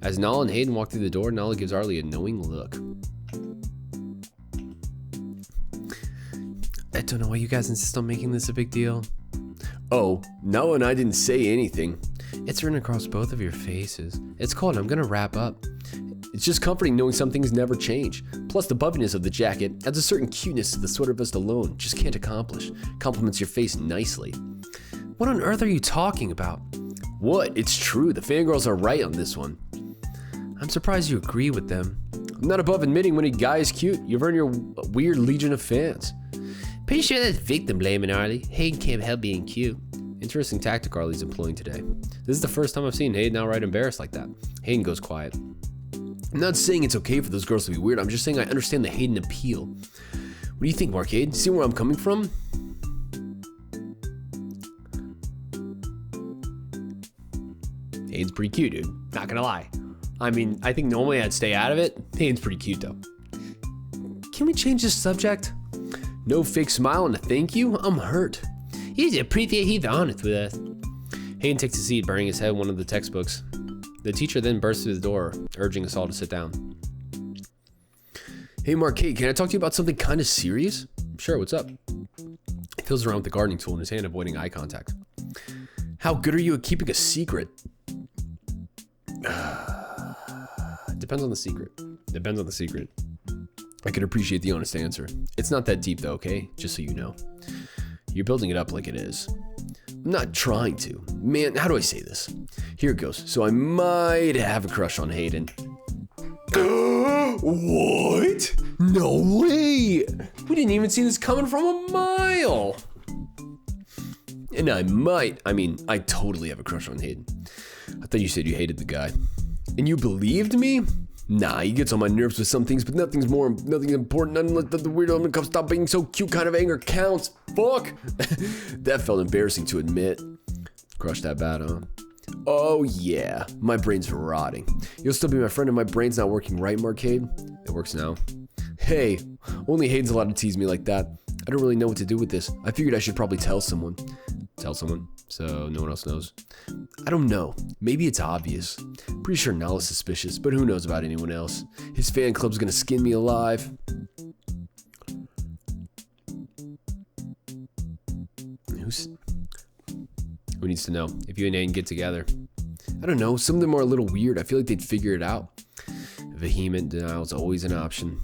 As Nala and Hayden walk through the door, Nala gives Arlie a knowing look. I don't know why you guys insist on making this a big deal. Oh, Nala and I didn't say anything. It's written across both of your faces. It's cold, I'm gonna wrap up. It's just comforting knowing some things never change. Plus the buffiness of the jacket adds a certain cuteness to the sweater vest alone just can't accomplish. Complements your face nicely. What on earth are you talking about? What? It's true, the fangirls are right on this one. I'm surprised you agree with them. I'm not above admitting when a guy is cute. You've earned your weird legion of fans. Pretty sure that's victim blaming, Arlie. Hayden can't help being cute. Interesting tactic Arlie's employing today. This is the first time I've seen Hayden outright embarrassed like that. Hayden goes quiet. I'm not saying it's okay for those girls to be weird. I'm just saying I understand the Hayden appeal. What do you think, Marcade? See where I'm coming from? Hayden's pretty cute, dude. Not gonna lie. I mean, I think normally I'd stay out of it. Hayden's pretty cute, though. Can we change this subject? No fake smile and a thank you? I'm hurt. You should appreciate he's honest with us. Hayden takes a seat, burying his head in one of the textbooks. The teacher then bursts through the door, urging us all to sit down. Hey, Marcade, can I talk to you about something kind of serious? Sure, what's up? He feels around with the gardening tool in his hand, avoiding eye contact. How good are you at keeping a secret? Depends on the secret. Depends on the secret. I can appreciate the honest answer. It's not that deep though, okay? Just so you know. You're building it up like it is. I'm not trying to. Man, how do I say this? Here it goes. So I might have a crush on Hayden. What? No way! We didn't even see this coming from a mile! And I totally have a crush on Hayden. I thought you said you hated the guy. And you believed me? Nah, he gets on my nerves with some things, but nothing important, unless the weirdo I'm gonna come stop being so cute kind of anger counts. Fuck! That felt embarrassing to admit. Crush that bad, huh? Oh yeah, my brain's rotting. You'll still be my friend and my brain's not working right, Marcade? It works now. Hey, only Hayden's allowed to tease me like that. I don't really know what to do with this. I figured I should probably tell someone. Tell someone? So no one else knows? I don't know. Maybe it's obvious. Pretty sure Nala's suspicious, but who knows about anyone else? His fan club's gonna skin me alive. Who needs to know? If you and Hayden get together. I don't know. Some of them are a little weird. I feel like they'd figure it out. Vehement denial is always an option.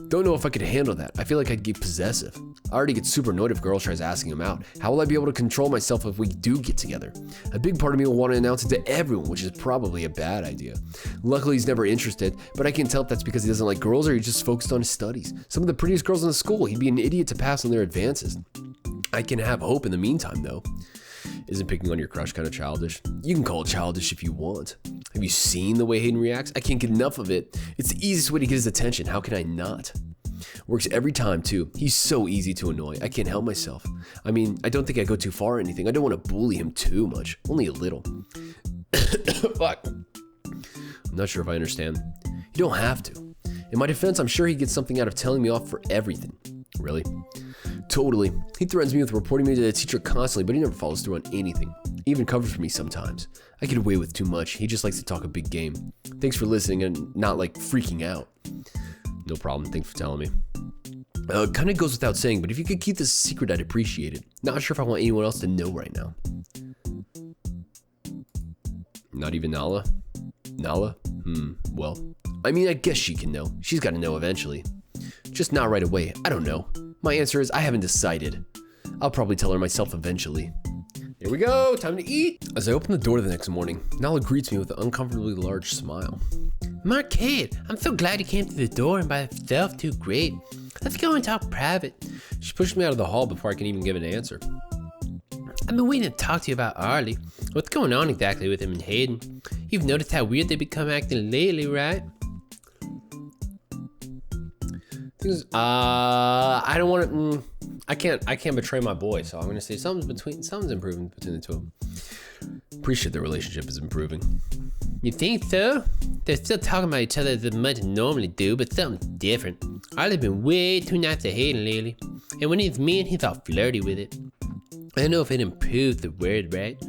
Don't know if I could handle that. I feel like I'd get possessive. I already get super annoyed if girl tries asking him out. How will I be able to control myself if we do get together? A big part of me will want to announce it to everyone, which is probably a bad idea. Luckily, he's never interested, but I can't tell if that's because he doesn't like girls or he's just focused on his studies. Some of the prettiest girls in the school, he'd be an idiot to pass on their advances. I can have hope in the meantime, though. Isn't picking on your crush kind of childish? You can call it childish if you want. Have you seen the way Hayden reacts? I can't get enough of it. It's the easiest way to get his attention. How can I not? Works every time, too. He's so easy to annoy. I can't help myself. I mean, I don't think I go too far or anything. I don't want to bully him too much. Only a little. Fuck. I'm not sure if I understand. You don't have to. In my defense, I'm sure he gets something out of telling me off for everything. Really? Totally. He threatens me with reporting me to the teacher constantly, but he never follows through on anything. He even covers for me sometimes. I get away with too much. He just likes to talk a big game. Thanks for listening and not like freaking out. No problem. Thanks for telling me. Kind of goes without saying, but if you could keep this a secret, I'd appreciate it. Not sure if I want anyone else to know right now. Not even Nala? Nala? Well, I mean, I guess she can know. She's got to know eventually. Just not right away. I don't know. My answer is I haven't decided. I'll probably tell her myself eventually. Here we go, time to eat. As I open the door the next morning, Nala greets me with an uncomfortably large smile. Marcade, I'm so glad you came through the door and by yourself too great. Let's go and talk private. She pushed me out of the hall before I can even give an answer. I've been waiting to talk to you about Arlie. What's going on exactly with him and Hayden? You've noticed how weird they've become acting lately, right? I don't want to. I can't betray my boy, so I'm gonna say something's improving between the two of them. Appreciate their relationship is improving. You think so? They're still talking about each other as much as normally do, but something's different. Arlie's been way too nice to Hayden lately, and when he's mean, he's all flirty with it. I don't know if it improves the word, right?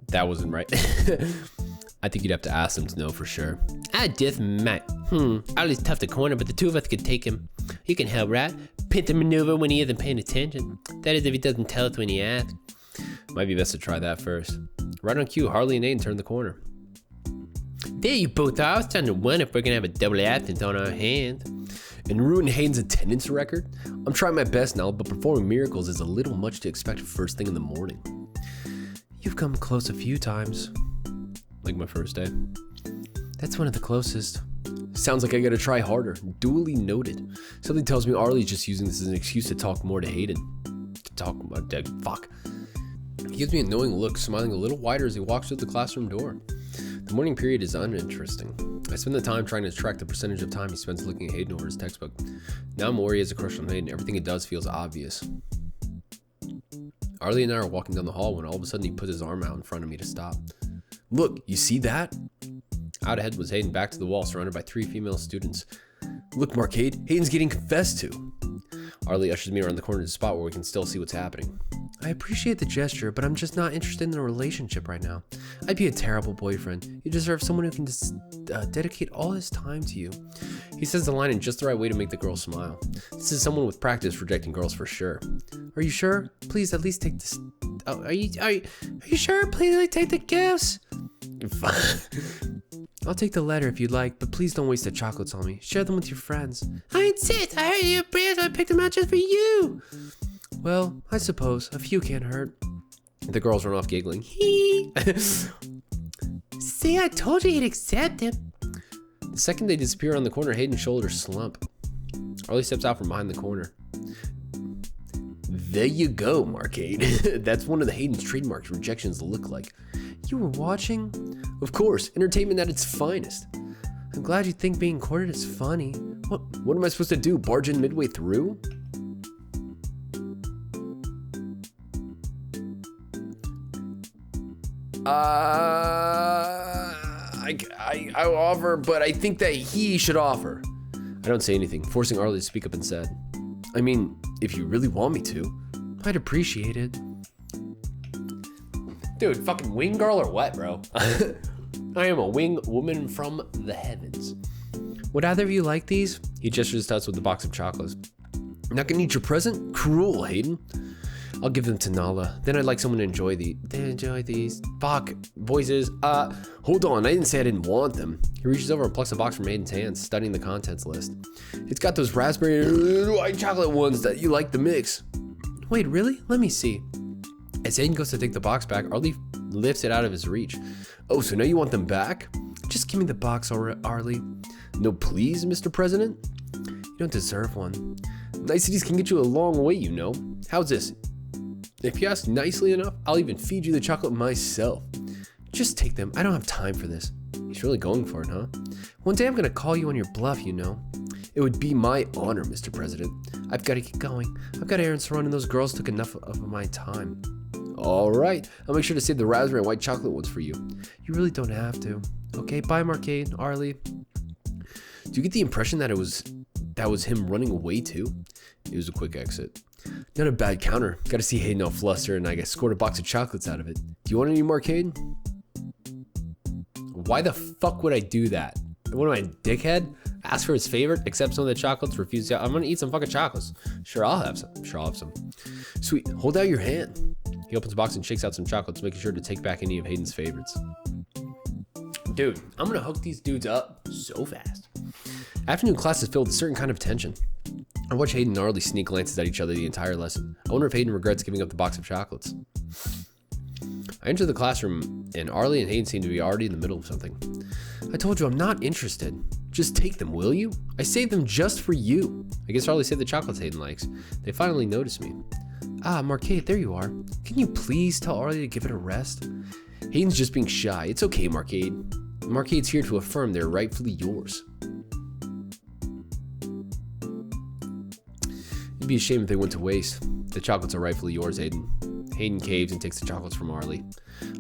That wasn't right. I think you'd have to ask them to know for sure. I just might. Arlie's tough to corner, but the two of us could take him. He can help, right? Pit the maneuver when he isn't paying attention. That is if he doesn't tell us when he asks. Might be best to try that first. Right on cue, Harley and Aiden turned the corner. There you both are. I was starting to wonder if we're gonna have a double absence on our hands. And ruin Hayden's attendance record? I'm trying my best now, but performing miracles is a little much to expect first thing in the morning. You've come close a few times. Like my first day. That's one of the closest. Sounds like I gotta try harder. Duly noted. Something tells me Arlie's just using this as an excuse to talk more to Hayden. To talk about fuck. He gives me an annoying look, smiling a little wider as he walks through the classroom door. The morning period is uninteresting. I spend the time trying to track the percentage of time he spends looking at Hayden over his textbook. Now I'm worried he has a crush on Hayden. Everything he does feels obvious. Arlie and I are walking down the hall when all of a sudden he puts his arm out in front of me to stop. Look, you see that? Out ahead was Hayden, back to the wall, surrounded by 3 female students. Look, Marcade, Hayden's getting confessed to. Arlie ushers me around the corner to the spot where we can still see what's happening. I appreciate the gesture, but I'm just not interested in a relationship right now. I'd be a terrible boyfriend. You deserve someone who can just dedicate all his time to you. He says the line in just the right way to make the girl smile. This is someone with practice rejecting girls for sure. Are you sure? Please at least take this. Oh, are you sure? Please like, take the gifts. I'll take the letter if you'd like, but please don't waste the chocolates on me. Share them with your friends. I insist. I heard you, Brand. I picked them out just for you. Well, I suppose a few can't hurt. The girls run off giggling. See, I told you he'd accept him. The second they disappear on the corner, Hayden's shoulders slump. Arlie steps out from behind the corner. There you go, Marcade. That's one of the Hayden's trademarks rejections look like. You were watching? Of course, entertainment at its finest. I'm glad you think being courted is funny. What am I supposed to do, barge in midway through? I'll offer, but I think that he should offer. I don't say anything, forcing Arlie to speak up instead. I mean, if you really want me to, I'd appreciate it. Dude, fucking wing girl or what, bro? I am a wing woman from the heavens. Would either of you like these? He gestures to us with the box of chocolates. Not gonna eat your present? Cruel, Hayden. I'll give them to Nala. Then I'd like someone to enjoy these. Fuck, voices. Hold on, I didn't say I didn't want them. He reaches over and plucks a box from Hayden's hands, studying the contents list. It's got those raspberry white chocolate ones that you like the mix. Wait, really? Let me see. As Hayden goes to take the box back, Arlie lifts it out of his reach. Oh, so now you want them back? Just give me the box, Arlie. No, please, Mr. President? You don't deserve one. Niceties can get you a long way, you know. How's this? If you ask nicely enough, I'll even feed you the chocolate myself. Just take them. I don't have time for this. He's really going for it, huh? One day I'm gonna call you on your bluff, you know. It would be my honor, Mr. President. I've got to get going. I've got errands to run and those girls took enough of my time. All right, I'll make sure to save the raspberry and white chocolate ones for you. You really don't have to. Okay, bye, Marcade, Arlie. Do you get the impression that it was him running away too? It was a quick exit. Not a bad counter. Got to see Hayden all fluster, and I scored a box of chocolates out of it. Do you want any, Marcade? Why the fuck would I do that? What am I, a dickhead? Ask for his favorite, accept some of the chocolates, refuse to. I'm gonna eat some fucking chocolates. Sure, I'll have some. Sweet, hold out your hand. He opens the box and shakes out some chocolates, making sure to take back any of Hayden's favorites. Dude, I'm gonna hook these dudes up so fast. Afternoon class is filled with a certain kind of tension. I watch Hayden and Arlie sneak glances at each other the entire lesson. I wonder if Hayden regrets giving up the box of chocolates. I enter the classroom, and Arlie and Hayden seem to be already in the middle of something. I told you I'm not interested. Just take them, will you? I saved them just for you. I guess Arlie saved the chocolates Hayden likes. They finally notice me. Ah, Marcade, there you are. Can you please tell Arlie to give it a rest? Hayden's just being shy. It's okay, Marcade. Marcade's here to affirm they're rightfully yours. It'd be a shame if they went to waste. The chocolates are rightfully yours, Hayden. Hayden caves and takes the chocolates from Arlie.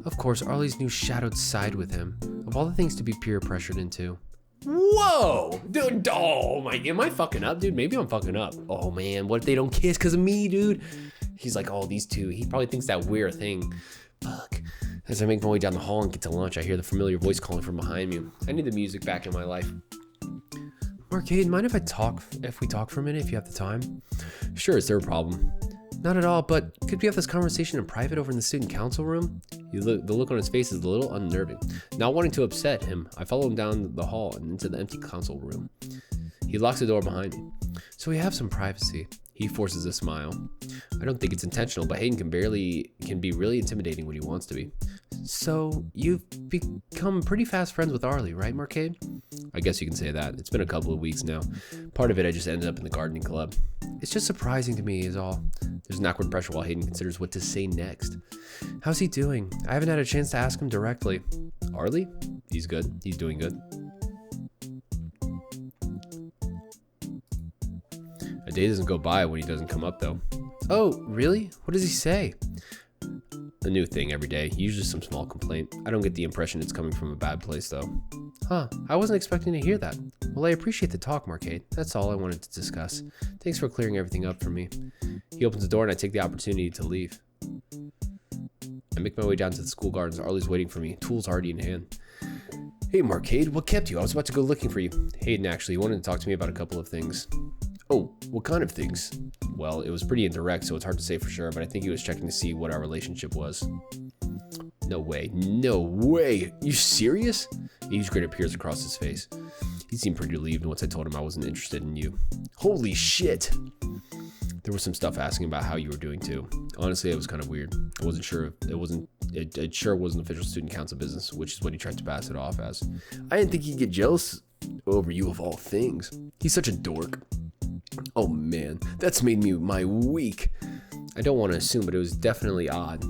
Of course, Arlie's new shadowed side with him. Of all the things to be peer pressured into. Whoa! Dude, oh my, am I fucking up, dude? Maybe I'm fucking up. Oh man, what if they don't kiss because of me, dude? He's like, oh, these two. He probably thinks that we're a thing. Fuck. As I make my way down the hall and get to lunch, I hear the familiar voice calling from behind me. I need the music back in my life. Marcade, mind if we talk for a minute if you have the time? Sure, is there a problem? Not at all, but could we have this conversation in private over in the student council room? The look on his face is a little unnerving. Not wanting to upset him, I follow him down the hall and into the empty council room. He locks the door behind me. So we have some privacy. He forces a smile. I don't think it's intentional, but Hayden can be really intimidating when he wants to be. So you've become pretty fast friends with Arlie, right, Marcade? I guess you can say that. It's been a couple of weeks now. Part of it I just ended up in the gardening club. It's just surprising to me is all. There's an awkward pressure while Hayden considers what to say next. How's he doing? I haven't had a chance to ask him directly. Arlie? He's good. He's doing good. A day doesn't go by when he doesn't come up, though. Oh, really? What does he say? A new thing every day, usually some small complaint. I don't get the impression it's coming from a bad place, though. Huh, I wasn't expecting to hear that. Well, I appreciate the talk, Marcade. That's all I wanted to discuss. Thanks for clearing everything up for me. He opens the door and I take the opportunity to leave. I make my way down to the school gardens. Arlie's waiting for me, tools already in hand. Hey, Marcade, what kept you? I was about to go looking for you. Hayden, actually, wanted to talk to me about a couple of things. Oh, what kind of things? Well, it was pretty indirect, so it's hard to say for sure, but I think he was checking to see what our relationship was. No way. No way. You serious? A huge grin appears across his face. He seemed pretty relieved once I told him I wasn't interested in you. Holy shit. There was some stuff asking about how you were doing too. Honestly, it was kind of weird. I wasn't sure if it sure wasn't official student council business, which is what he tried to pass it off as. I didn't think he'd get jealous over you of all things. He's such a dork. Oh man, that's made me my week. I don't want to assume, but it was definitely odd.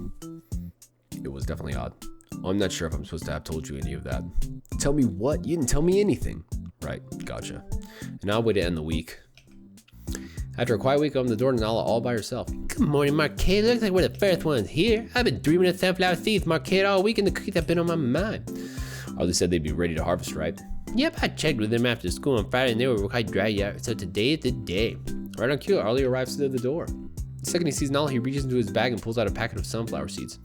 It was definitely odd. I'm not sure if I'm supposed to have told you any of that. Tell me what? You didn't tell me anything. Right, gotcha. An odd way to end the week. After a quiet week, I opened the door to Nala all by herself. Good morning, Marcade. Looks like we're the first ones here. I've been dreaming of sunflower seeds, Marcade, all week, and the cookies have been on my mind. Arlie said they'd be ready to harvest, right? Yep, I checked with them after school on Friday and they were quite dry yet, so today is the day. Right on cue, Arlie arrives to the door. The second he sees Nala, he reaches into his bag and pulls out a packet of sunflower seeds.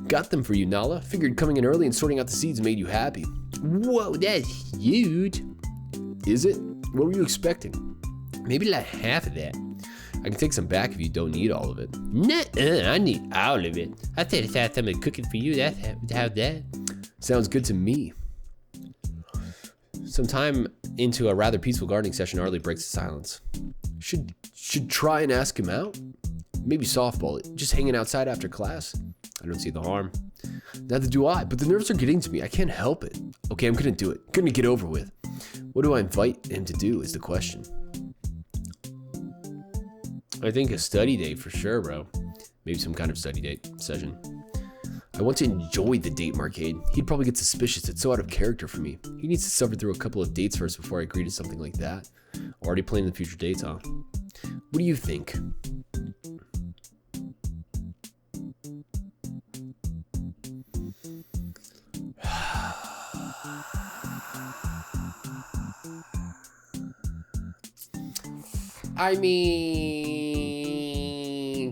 Got them for you, Nala. Figured coming in early and sorting out the seeds made you happy. Whoa, that's huge. Is it? What were you expecting? Maybe like half of that. I can take some back if you don't need all of it. Nuh-uh, I need all of it. I said it's had something cooking for you. That's how that. Sounds good to me. Sometime into a rather peaceful gardening session, Arlie breaks the silence. Should try and ask him out? Maybe softball it, just hanging outside after class. I don't see the harm. Neither do I, but the nerves are getting to me. I can't help it. Okay, I'm gonna do it. Gonna get over with. What do I invite him to do is the question. I think a study date for sure, bro. Maybe some kind of study date session. I want to enjoy the date, Marcade. He'd probably get suspicious. It's so out of character for me. He needs to suffer through a couple of dates first before I agree to something like that. Already planning the future dates, huh? What do you think? I mean,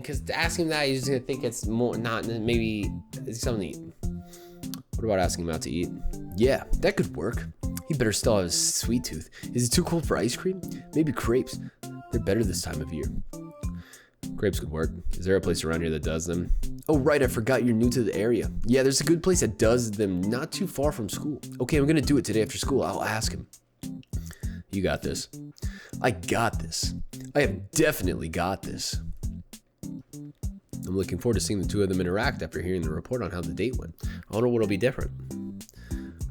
because asking him that, he's just gonna think it's more not maybe it's something to eat. What about asking him out to eat? Yeah, that could work. He better still have his sweet tooth. Is it too cold for ice cream? Maybe crepes. They're better this time of year. Crepes could work. Is there a place around here that does them? Oh, right, I forgot you're new to the area. Yeah, there's a good place that does them not too far from school. Okay, I'm gonna do it today after school. I'll ask him. You got this. I got this. I have definitely got this. I'm looking forward to seeing the two of them interact after hearing the report on how the date went. I wonder what'll be different.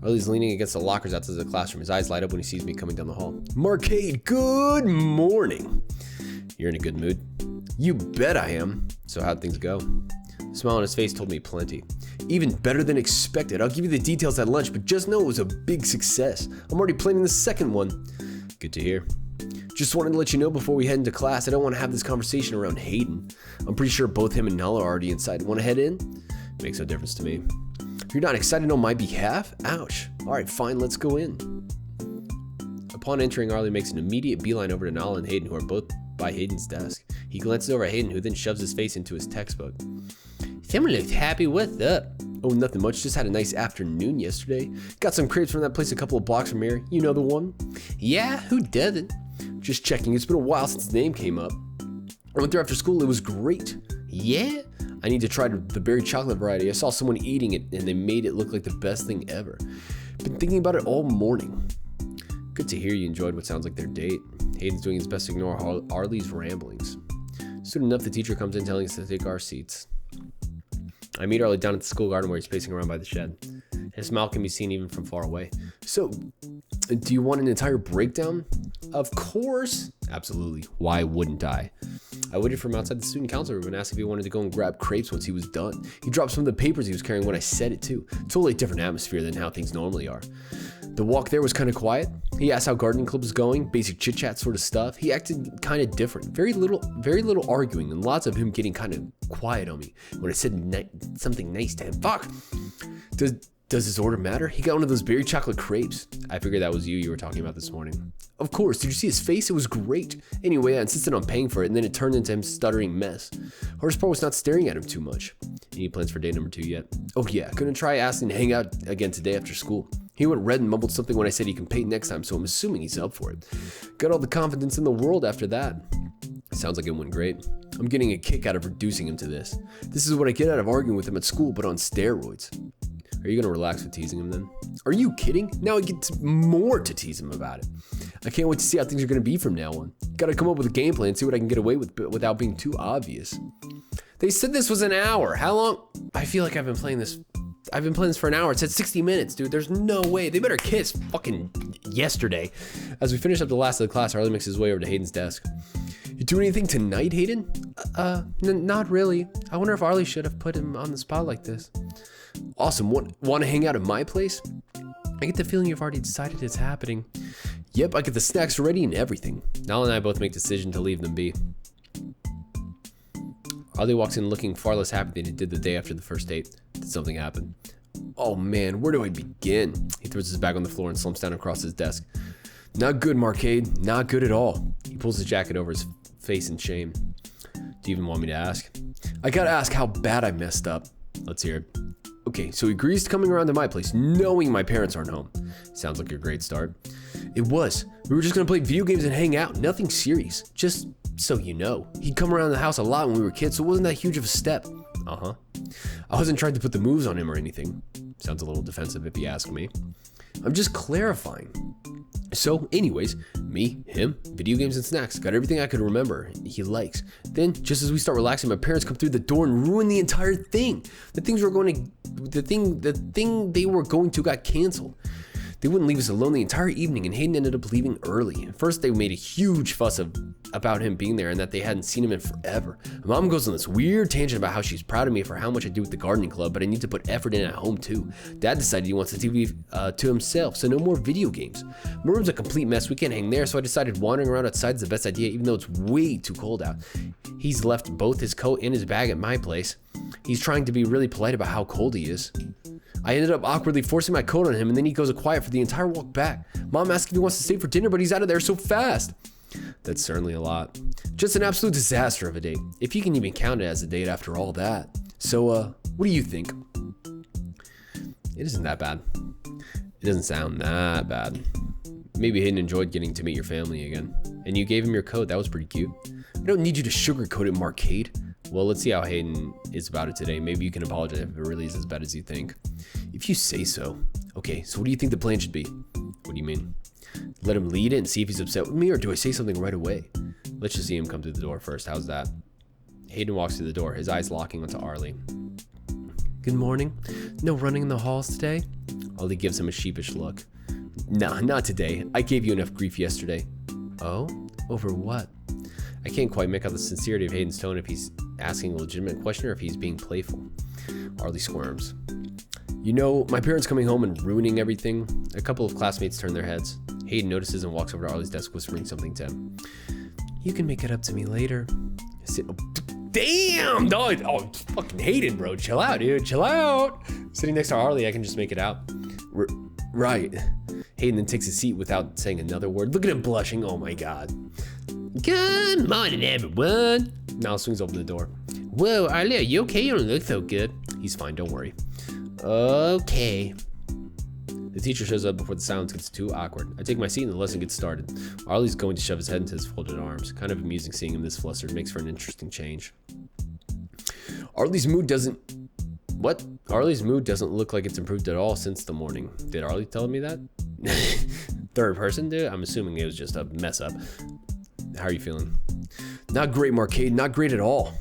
Arlie's leaning against the lockers outside the classroom. His eyes light up when he sees me coming down the hall. Marcade, good morning. You're in a good mood? You bet I am. So how'd things go? The smile on his face told me plenty. Even better than expected. I'll give you the details at lunch, but just know it was a big success. I'm already planning the second one. Good to hear. Just wanted to let you know before we head into class, I don't want to have this conversation around Hayden. I'm pretty sure both him and Nala are already inside. Want to head in? Makes no difference to me. You're not excited on my behalf? Ouch. Alright, fine, let's go in. Upon entering, Arlie makes an immediate beeline over to Nala and Hayden, who are both by Hayden's desk. He glances over at Hayden, who then shoves his face into his textbook. Someone looks happy. What's up? Oh, nothing much. Just had a nice afternoon yesterday. Got some crepes from that place a couple of blocks from here. You know the one? Yeah, who doesn't? Just checking. It's been a while since his name came up. I went there after school. It was great. Yeah? I need to try the berry chocolate variety. I saw someone eating it and they made it look like the best thing ever. Been thinking about it all morning. Good to hear you enjoyed what sounds like their date. Hayden's doing his best to ignore Arlie's ramblings. Soon enough, the teacher comes in telling us to take our seats. I meet Arlie down at the school garden where he's pacing around by the shed. His smile can be seen even from far away. So, do you want an entire breakdown? Of course. Absolutely. Why wouldn't I? I waited for him outside the student council room and asked if he wanted to go and grab crepes once he was done. He dropped some of the papers he was carrying when I said it too. Totally different atmosphere than how things normally are. The walk there was kind of quiet. He asked how gardening club was going, basic chit chat sort of stuff. He acted kind of different. Very little arguing and lots of him getting kind of quiet on me when I said something nice to him. Fuck! Does his order matter? He got one of those berry chocolate crepes. I figured that was you were talking about this morning. Of course, did you see his face? It was great. Anyway, I insisted on paying for it, and then it turned into him stuttering mess. Hardest part was not staring at him too much. Any plans for day number 2 yet? Oh yeah, gonna try asking to hang out again today after school. He went red and mumbled something when I said he can pay next time, so I'm assuming he's up for it. Got all the confidence in the world after that. Sounds like it went great. I'm getting a kick out of reducing him to this. This is what I get out of arguing with him at school, but on steroids. Are you gonna relax with teasing him then? Are you kidding? Now I get more to tease him about it. I can't wait to see how things are gonna be from now on. Gotta come up with a game plan and see what I can get away with without being too obvious. They said this was an hour. How long? I feel like I've been playing this for an hour. It said 60 minutes, dude. There's no way. They better kiss fucking yesterday. As we finish up the last of the class, Harley makes his way over to Hayden's desk. You doing anything tonight, Hayden? Not really. I wonder if Arlie should have put him on the spot like this. Awesome. Want to hang out at my place? I get the feeling you've already decided it's happening. Yep, I get the snacks ready and everything. Nala and I both make the decision to leave them be. Arlie walks in looking far less happy than he did the day after the first date. Did something happen? Oh man, where do I begin? He throws his bag on the floor and slumps down across his desk. Not good, Marcade. Not good at all. He pulls his jacket over his face in shame. Do you even want me to ask? I gotta ask how bad I messed up. Let's hear it. Okay, so he agrees to coming around to my place, knowing my parents aren't home. Sounds like a great start. It was. We were just gonna play video games and hang out. Nothing serious. Just so you know. He'd come around the house a lot when we were kids, so it wasn't that huge of a step. Uh-huh. I wasn't trying to put the moves on him or anything. Sounds a little defensive if you ask me. I'm just clarifying. So, anyways, me, him, video games and snacks. Got everything I could remember he likes. Then, just as we start relaxing, my parents come through the door and ruin the entire thing. The thing they were going to got canceled. They wouldn't leave us alone the entire evening, and Hayden ended up leaving early. At first, they made a huge fuss about him being there and that they hadn't seen him in forever. My mom goes on this weird tangent about how she's proud of me for how much I do with the gardening club, but I need to put effort in at home too. Dad decided he wants the TV to himself, so no more video games. My room's a complete mess. We can't hang there, so I decided wandering around outside is the best idea, even though it's way too cold out. He's left both his coat and his bag at my place. He's trying to be really polite about how cold he is. I ended up awkwardly forcing my coat on him, and then he goes quiet for the entire walk back. Mom asks if he wants to stay for dinner, but he's out of there so fast. That's certainly a lot. Just an absolute disaster of a date, if you can even count it as a date after all that. So, what do you think? It isn't that bad. It doesn't sound that bad. Maybe Hayden enjoyed getting to meet your family again. And you gave him your coat. That was pretty cute. I don't need you to sugarcoat it, Marcade. Well, let's see how Hayden is about it today. Maybe you can apologize if it really is as bad as you think. If you say so. Okay, so what do you think the plan should be? What do you mean? Let him lead it and see if he's upset with me, or do I say something right away? Let's just see him come through the door first. How's that? Hayden walks through the door, his eyes locking onto Arlie. Good morning. No running in the halls today? Arlie gives him a sheepish look. Nah, not today. I gave you enough grief yesterday. Oh? Over what? I can't quite make out the sincerity of Hayden's tone if he's asking a legitimate question or if he's being playful. Arlie squirms. You know, my parents coming home and ruining everything. A couple of classmates turn their heads. Hayden notices and walks over to Arlie's desk, whispering something to him. You can make it up to me later. Damn, dog. Oh, fucking Hayden, bro. Chill out, dude. Chill out. Sitting next to Arlie, I can just make it out. Right. Hayden then takes his seat without saying another word. Look at him blushing. Oh my god. Good morning, everyone. Now swings open the door. Whoa, Arlie, are you okay? You don't look so good. He's fine, don't worry. Okay. The teacher shows up before the silence gets too awkward. I take my seat and the lesson gets started. Arlie's going to shove his head into his folded arms. Kind of amusing seeing him this flustered. Makes for an interesting change. Arlie's mood doesn't look like it's improved at all since the morning. Did Arlie tell me that? Third person, dude? I'm assuming it was just a mess up. How are you feeling? Not great, Marcade. Not great at all.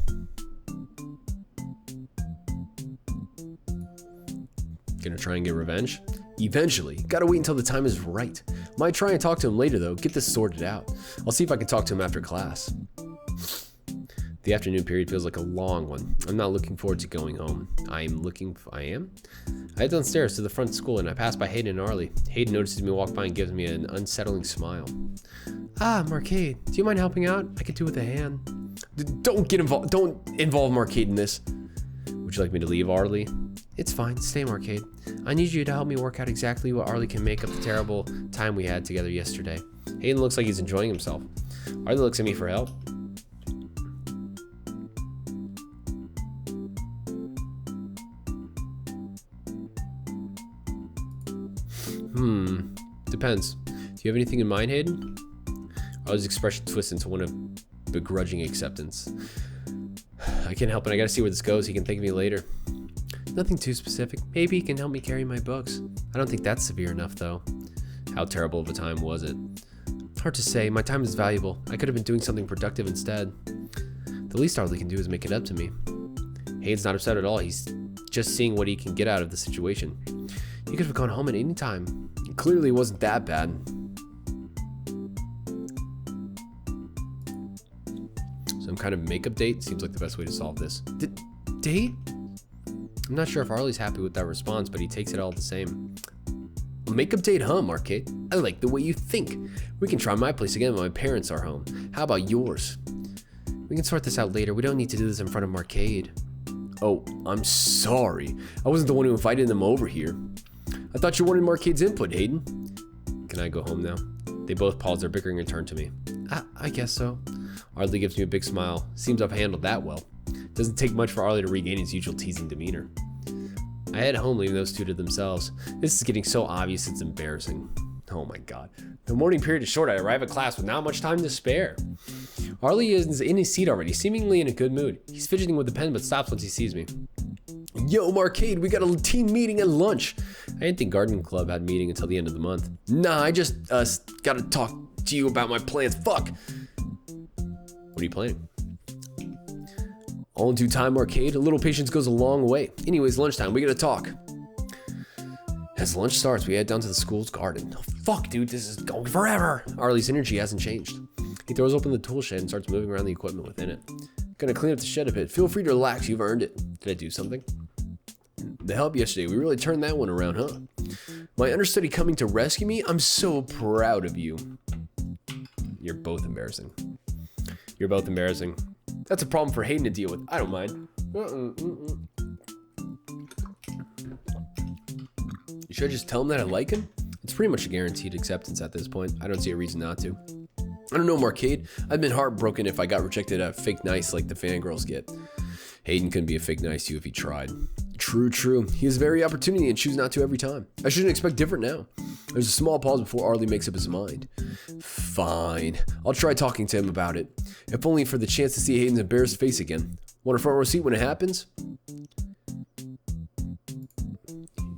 Gonna try and get revenge? Eventually. Gotta wait until the time is right. Might try and talk to him later though. Get this sorted out. I'll see if I can talk to him after class. The afternoon period feels like a long one. I'm not looking forward to going home. I am? I head downstairs to the front school and I pass by Hayden and Arlie. Hayden notices me walk by and gives me an unsettling smile. Ah, Marcade, do you mind helping out? I could do with a hand. Don't get involved. Don't involve Marcade in this. Would you like me to leave, Arlie? It's fine. Stay, Marcade. I need you to help me work out exactly what Arlie can make up the terrible time we had together yesterday. Hayden looks like he's enjoying himself. Arlie looks at me for help. Depends. Do you have anything in mind, Hayden? Arlie's expression twists into one of begrudging acceptance. I can't help it. I gotta see where this goes. He can thank me later. Nothing too specific. Maybe he can help me carry my books. I don't think that's severe enough, though. How terrible of a time was it? Hard to say. My time is valuable. I could have been doing something productive instead. The least Arlie can do is make it up to me. Hayden's not upset at all. He's just seeing what he can get out of the situation. He could have gone home at any time. It clearly wasn't that bad. Some kind of makeup date seems like the best way to solve this. Date? I'm not sure if Arlie's happy with that response, but he takes it all the same. A makeup date, huh, Marcade? I like the way you think. We can try my place again when my parents are home. How about yours? We can sort this out later. We don't need to do this in front of Marcade. Oh, I'm sorry. I wasn't the one who invited them over here. I thought you wanted Marcade's input, Hayden. Can I go home now? They both pause their bickering and turn to me. I guess so. Arlie gives me a big smile. Seems I've handled that well. Doesn't take much for Arlie to regain his usual teasing demeanor. I head home, leaving those two to themselves. This is getting so obvious it's embarrassing. Oh my god. The morning period is short. I arrive at class with not much time to spare. Arlie is in his seat already, seemingly in a good mood. He's fidgeting with the pen but stops once he sees me. Yo, Marcade, we got a team meeting at lunch. I didn't think Garden Club had a meeting until the end of the month. Nah, I just gotta talk to you about my plans. Fuck. What are you planning? All in due time, Marcade. A little patience goes a long way. Anyways, lunchtime, we gotta talk. As lunch starts, we head down to the school's garden. Oh, fuck, dude, this is going forever. Arlie's energy hasn't changed. He throws open the tool shed and starts moving around the equipment within it. Gonna clean up the shed a bit. Feel free to relax, you've earned it. Did I do something? The help yesterday, we really turned that one around, huh? My understudy coming to rescue me? I'm so proud of you. You're both embarrassing. You're both embarrassing. That's a problem for Hayden to deal with. I don't mind. Should I just tell him that I like him? It's pretty much a guaranteed acceptance at this point. I don't see a reason not to. I don't know, Marcade. I've been heartbroken if I got rejected at fake nice like the fangirls get. Hayden couldn't be a fake nice to you if he tried. True. He has very opportunity and choose not to every time. I shouldn't expect different now. There's a small pause before Arlie makes up his mind. Fine. I'll try talking to him about it. If only for the chance to see Hayden's embarrassed face again. Want a front row seat when it happens?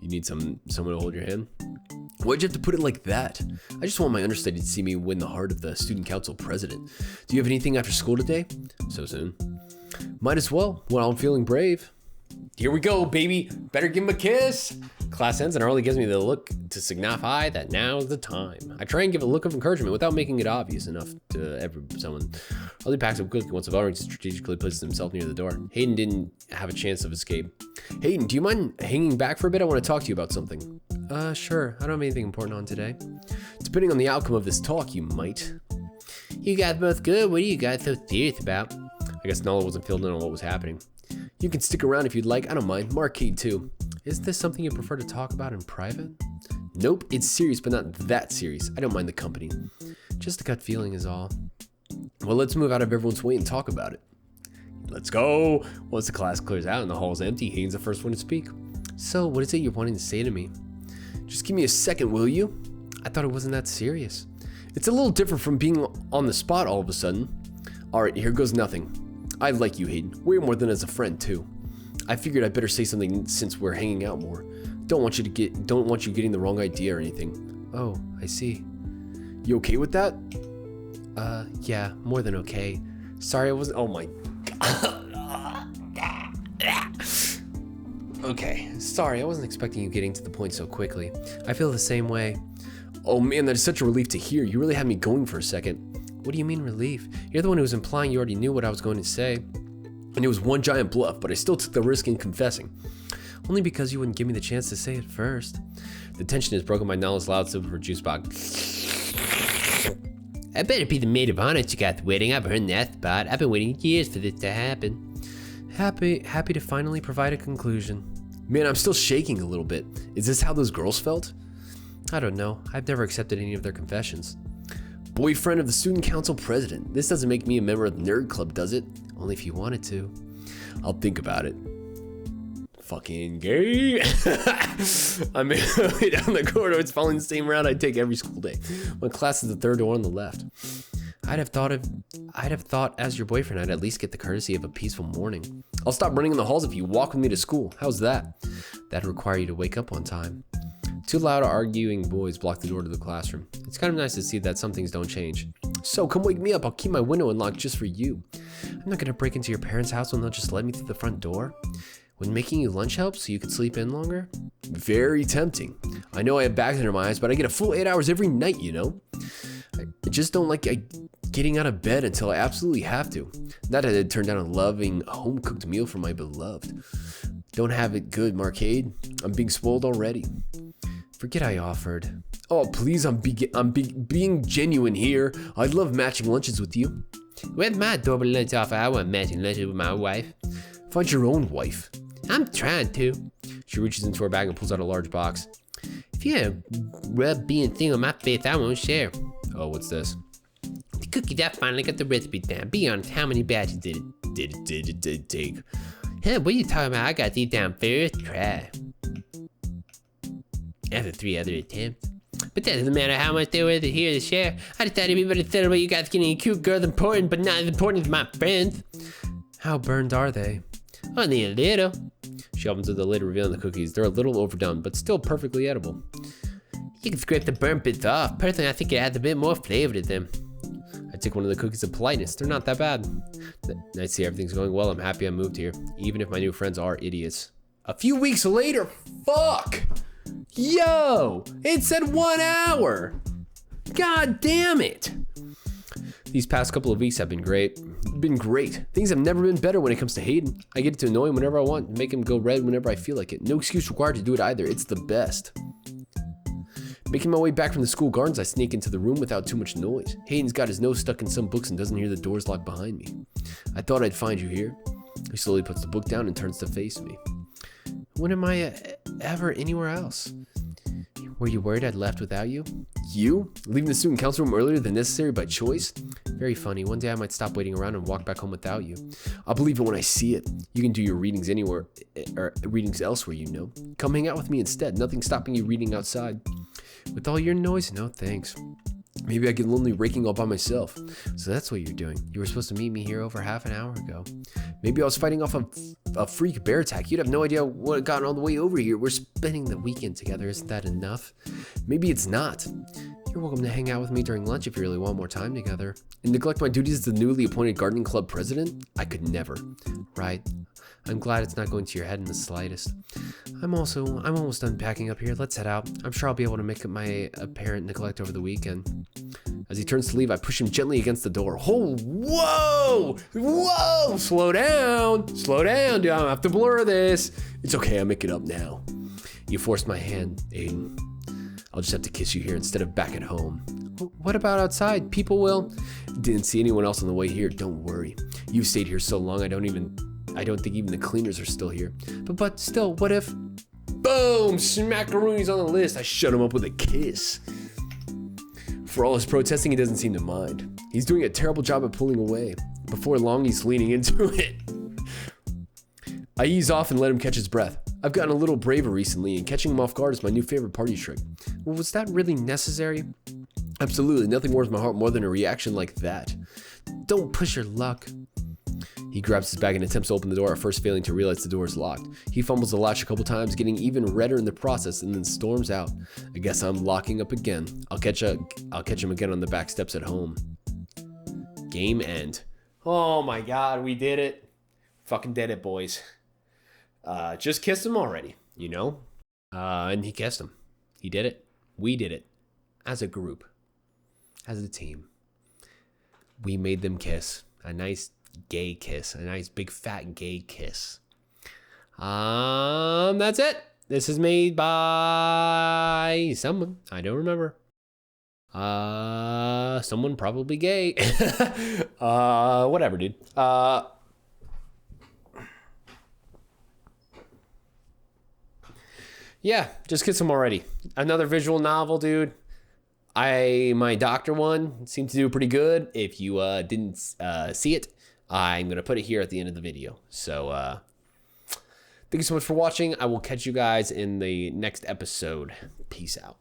You need someone to hold your hand? Why'd you have to put it like that? I just want my understudy to see me win the heart of the student council president. Do you have anything after school today? So soon. Might as well, while I'm feeling brave. Here we go, baby. Better give him a kiss. Class ends and Arlie gives me the look to signify that now is the time. I try and give a look of encouragement without making it obvious enough to someone. Arlie packs up quickly once Valerian strategically places himself near the door. Hayden didn't have a chance of escape. Hayden, do you mind hanging back for a bit? I want to talk to you about something. Sure. I don't have anything important on today. Depending on the outcome of this talk, you might. You guys both good. What are you guys so serious about? I guess Nala wasn't filled in on what was happening. You can stick around if you'd like. I don't mind. Marcade too. Is this something you prefer to talk about in private? Nope. It's serious, but not that serious. I don't mind the company. Just a gut feeling is all. Well, let's move out of everyone's way and talk about it. Let's go. Once the class clears out and the hall's empty, Hayden's the first one to speak. So, what is it you're wanting to say to me? Just give me a second, will you? I thought it wasn't that serious. It's a little different from being on the spot all of a sudden. Alright, here goes nothing. I like you, Hayden. Way more than as a friend, too. I figured I'd better say something since we're hanging out more. Don't want you getting the wrong idea or anything. Oh, I see. You okay with that? Yeah, more than okay. Sorry, I wasn't. Oh my god. Okay, sorry, I wasn't expecting you getting to the point so quickly. I feel the same way. Oh man, that is such a relief to hear. You really had me going for a second. What do you mean relief? You're the one who was implying you already knew what I was going to say. And it was one giant bluff, but I still took the risk in confessing. Only because you wouldn't give me the chance to say it first. The tension is broken by Nala's loud sip of her juice box. I better be the maid of honor you got the wedding. I've earned that spot. I've been waiting years for this to happen. Happy to finally provide a conclusion. Man, I'm still shaking a little bit. Is this how those girls felt? I don't know. I've never accepted any of their confessions. Boyfriend of the student council president. This doesn't make me a member of the nerd club, does it? Only if you wanted to. I'll think about it. Fucking gay. I'm way down the corridor. It's following the same route I take every school day. My class is the third door on the left. I'd have thought as your boyfriend, I'd at least get the courtesy of a peaceful morning. I'll stop running in the halls if you walk with me to school. How's that? That'd require you to wake up on time. Two loud arguing boys block the door to the classroom. It's kind of nice to see that some things don't change. So come wake me up. I'll keep my window unlocked just for you. I'm not gonna break into your parents' house when they'll just let me through the front door. When making you lunch help so you could sleep in longer? Very tempting. I know I have bags under my eyes, but I get a full 8 hours every night, you know? I just don't like getting out of bed until I absolutely have to. Not that I'd turn down a loving, home-cooked meal for my beloved. Don't have it good, Marcade. I'm being spoiled already. Forget I offered. Oh, please, I'm being genuine here. I'd love matching lunches with you. With my double lunch offer, I want matching lunches with my wife. Find your own wife. I'm trying to. She reaches into her bag and pulls out a large box. If you rub being thing on my face, I won't share. Oh, what's this? The cookies, I finally got the recipe down. Be honest, how many batches did it take? Huh, what are you talking about? I got these down first try. After 3 other attempts. But that doesn't matter how much they were here to share. I decided we better celebrate you guys getting a cute girl important, but not as important as my friends. How burned are they? Only a little. She opens the lid, revealing the cookies. They're a little overdone, but still perfectly edible. You can scrape the burnt bits off. Personally, I think it adds a bit more flavor to them. I take one of the cookies of politeness. They're not that bad. I see everything's going well. I'm happy I moved here, even if my new friends are idiots. A few weeks later, fuck! Yo! It said 1 hour! God damn it! These past couple of weeks have been great. Things have never been better when it comes to Hayden. I get to annoy him whenever I want, make him go red whenever I feel like it. No excuse required to do it either. It's the best. Making my way back from the school gardens, I sneak into the room without too much noise. Hayden's got his nose stuck in some books and doesn't hear the doors locked behind me. I thought I'd find you here. He slowly puts the book down and turns to face me. When am I ever anywhere else? Were you worried I'd left without you? You? Leaving the student council room earlier than necessary by choice? Very funny. One day I might stop waiting around and walk back home without you. I'll believe it when I see it. You can do your readings anywhere, or readings elsewhere, you know. Come hang out with me instead. Nothing stopping you reading outside. With all your noise? No thanks. Maybe I get lonely raking all by myself. So that's what you're doing. You were supposed to meet me here over half an hour ago. Maybe I was fighting off a freak bear attack. You'd have no idea what had gotten all the way over here. We're spending the weekend together. Isn't that enough? Maybe it's not. You're welcome to hang out with me during lunch if you really want more time together. And neglect my duties as the newly appointed gardening club president? I could never. Right. I'm glad it's not going to your head in the slightest. I'm almost done packing up here. Let's head out. I'm sure I'll be able to make up my apparent neglect over the weekend. As he turns to leave, I push him gently against the door. Oh, whoa! Whoa! Slow down, dude. I don't have to blur this. It's okay, I'll make it up now. You forced my hand, Aiden. I'll just have to kiss you here instead of back at home. What about outside? People will. Didn't see anyone else on the way here. Don't worry. You've stayed here so long, I don't think even the cleaners are still here. But still, what if? Boom! Smackarooni's on the list. I shut him up with a kiss. For all his protesting, he doesn't seem to mind. He's doing a terrible job at pulling away. Before long, he's leaning into it. I ease off and let him catch his breath. I've gotten a little braver recently, and catching him off guard is my new favorite party trick. Well, was that really necessary? Absolutely. Nothing warms my heart more than a reaction like that. Don't push your luck. He grabs his bag and attempts to open the door, at first failing to realize the door is locked. He fumbles the latch a couple times, getting even redder in the process, and then storms out. I guess I'm locking up again. I'll catch him again on the back steps at home. Game end. Oh my god, we did it. Fucking did it, boys. Just kissed him already, you know? And he kissed him. He did it. We did it. As a group. As a team. we made them kiss. A nice gay kiss. A nice big fat gay kiss. That's it. This is made by someone. I don't remember. Someone probably gay. Whatever, dude. Yeah, just get some already. Another visual novel, dude. My doctor one seemed to do pretty good. If you didn't see it, I'm gonna put it here at the end of the video. So thank you so much for watching. I will catch you guys in the next episode. Peace out.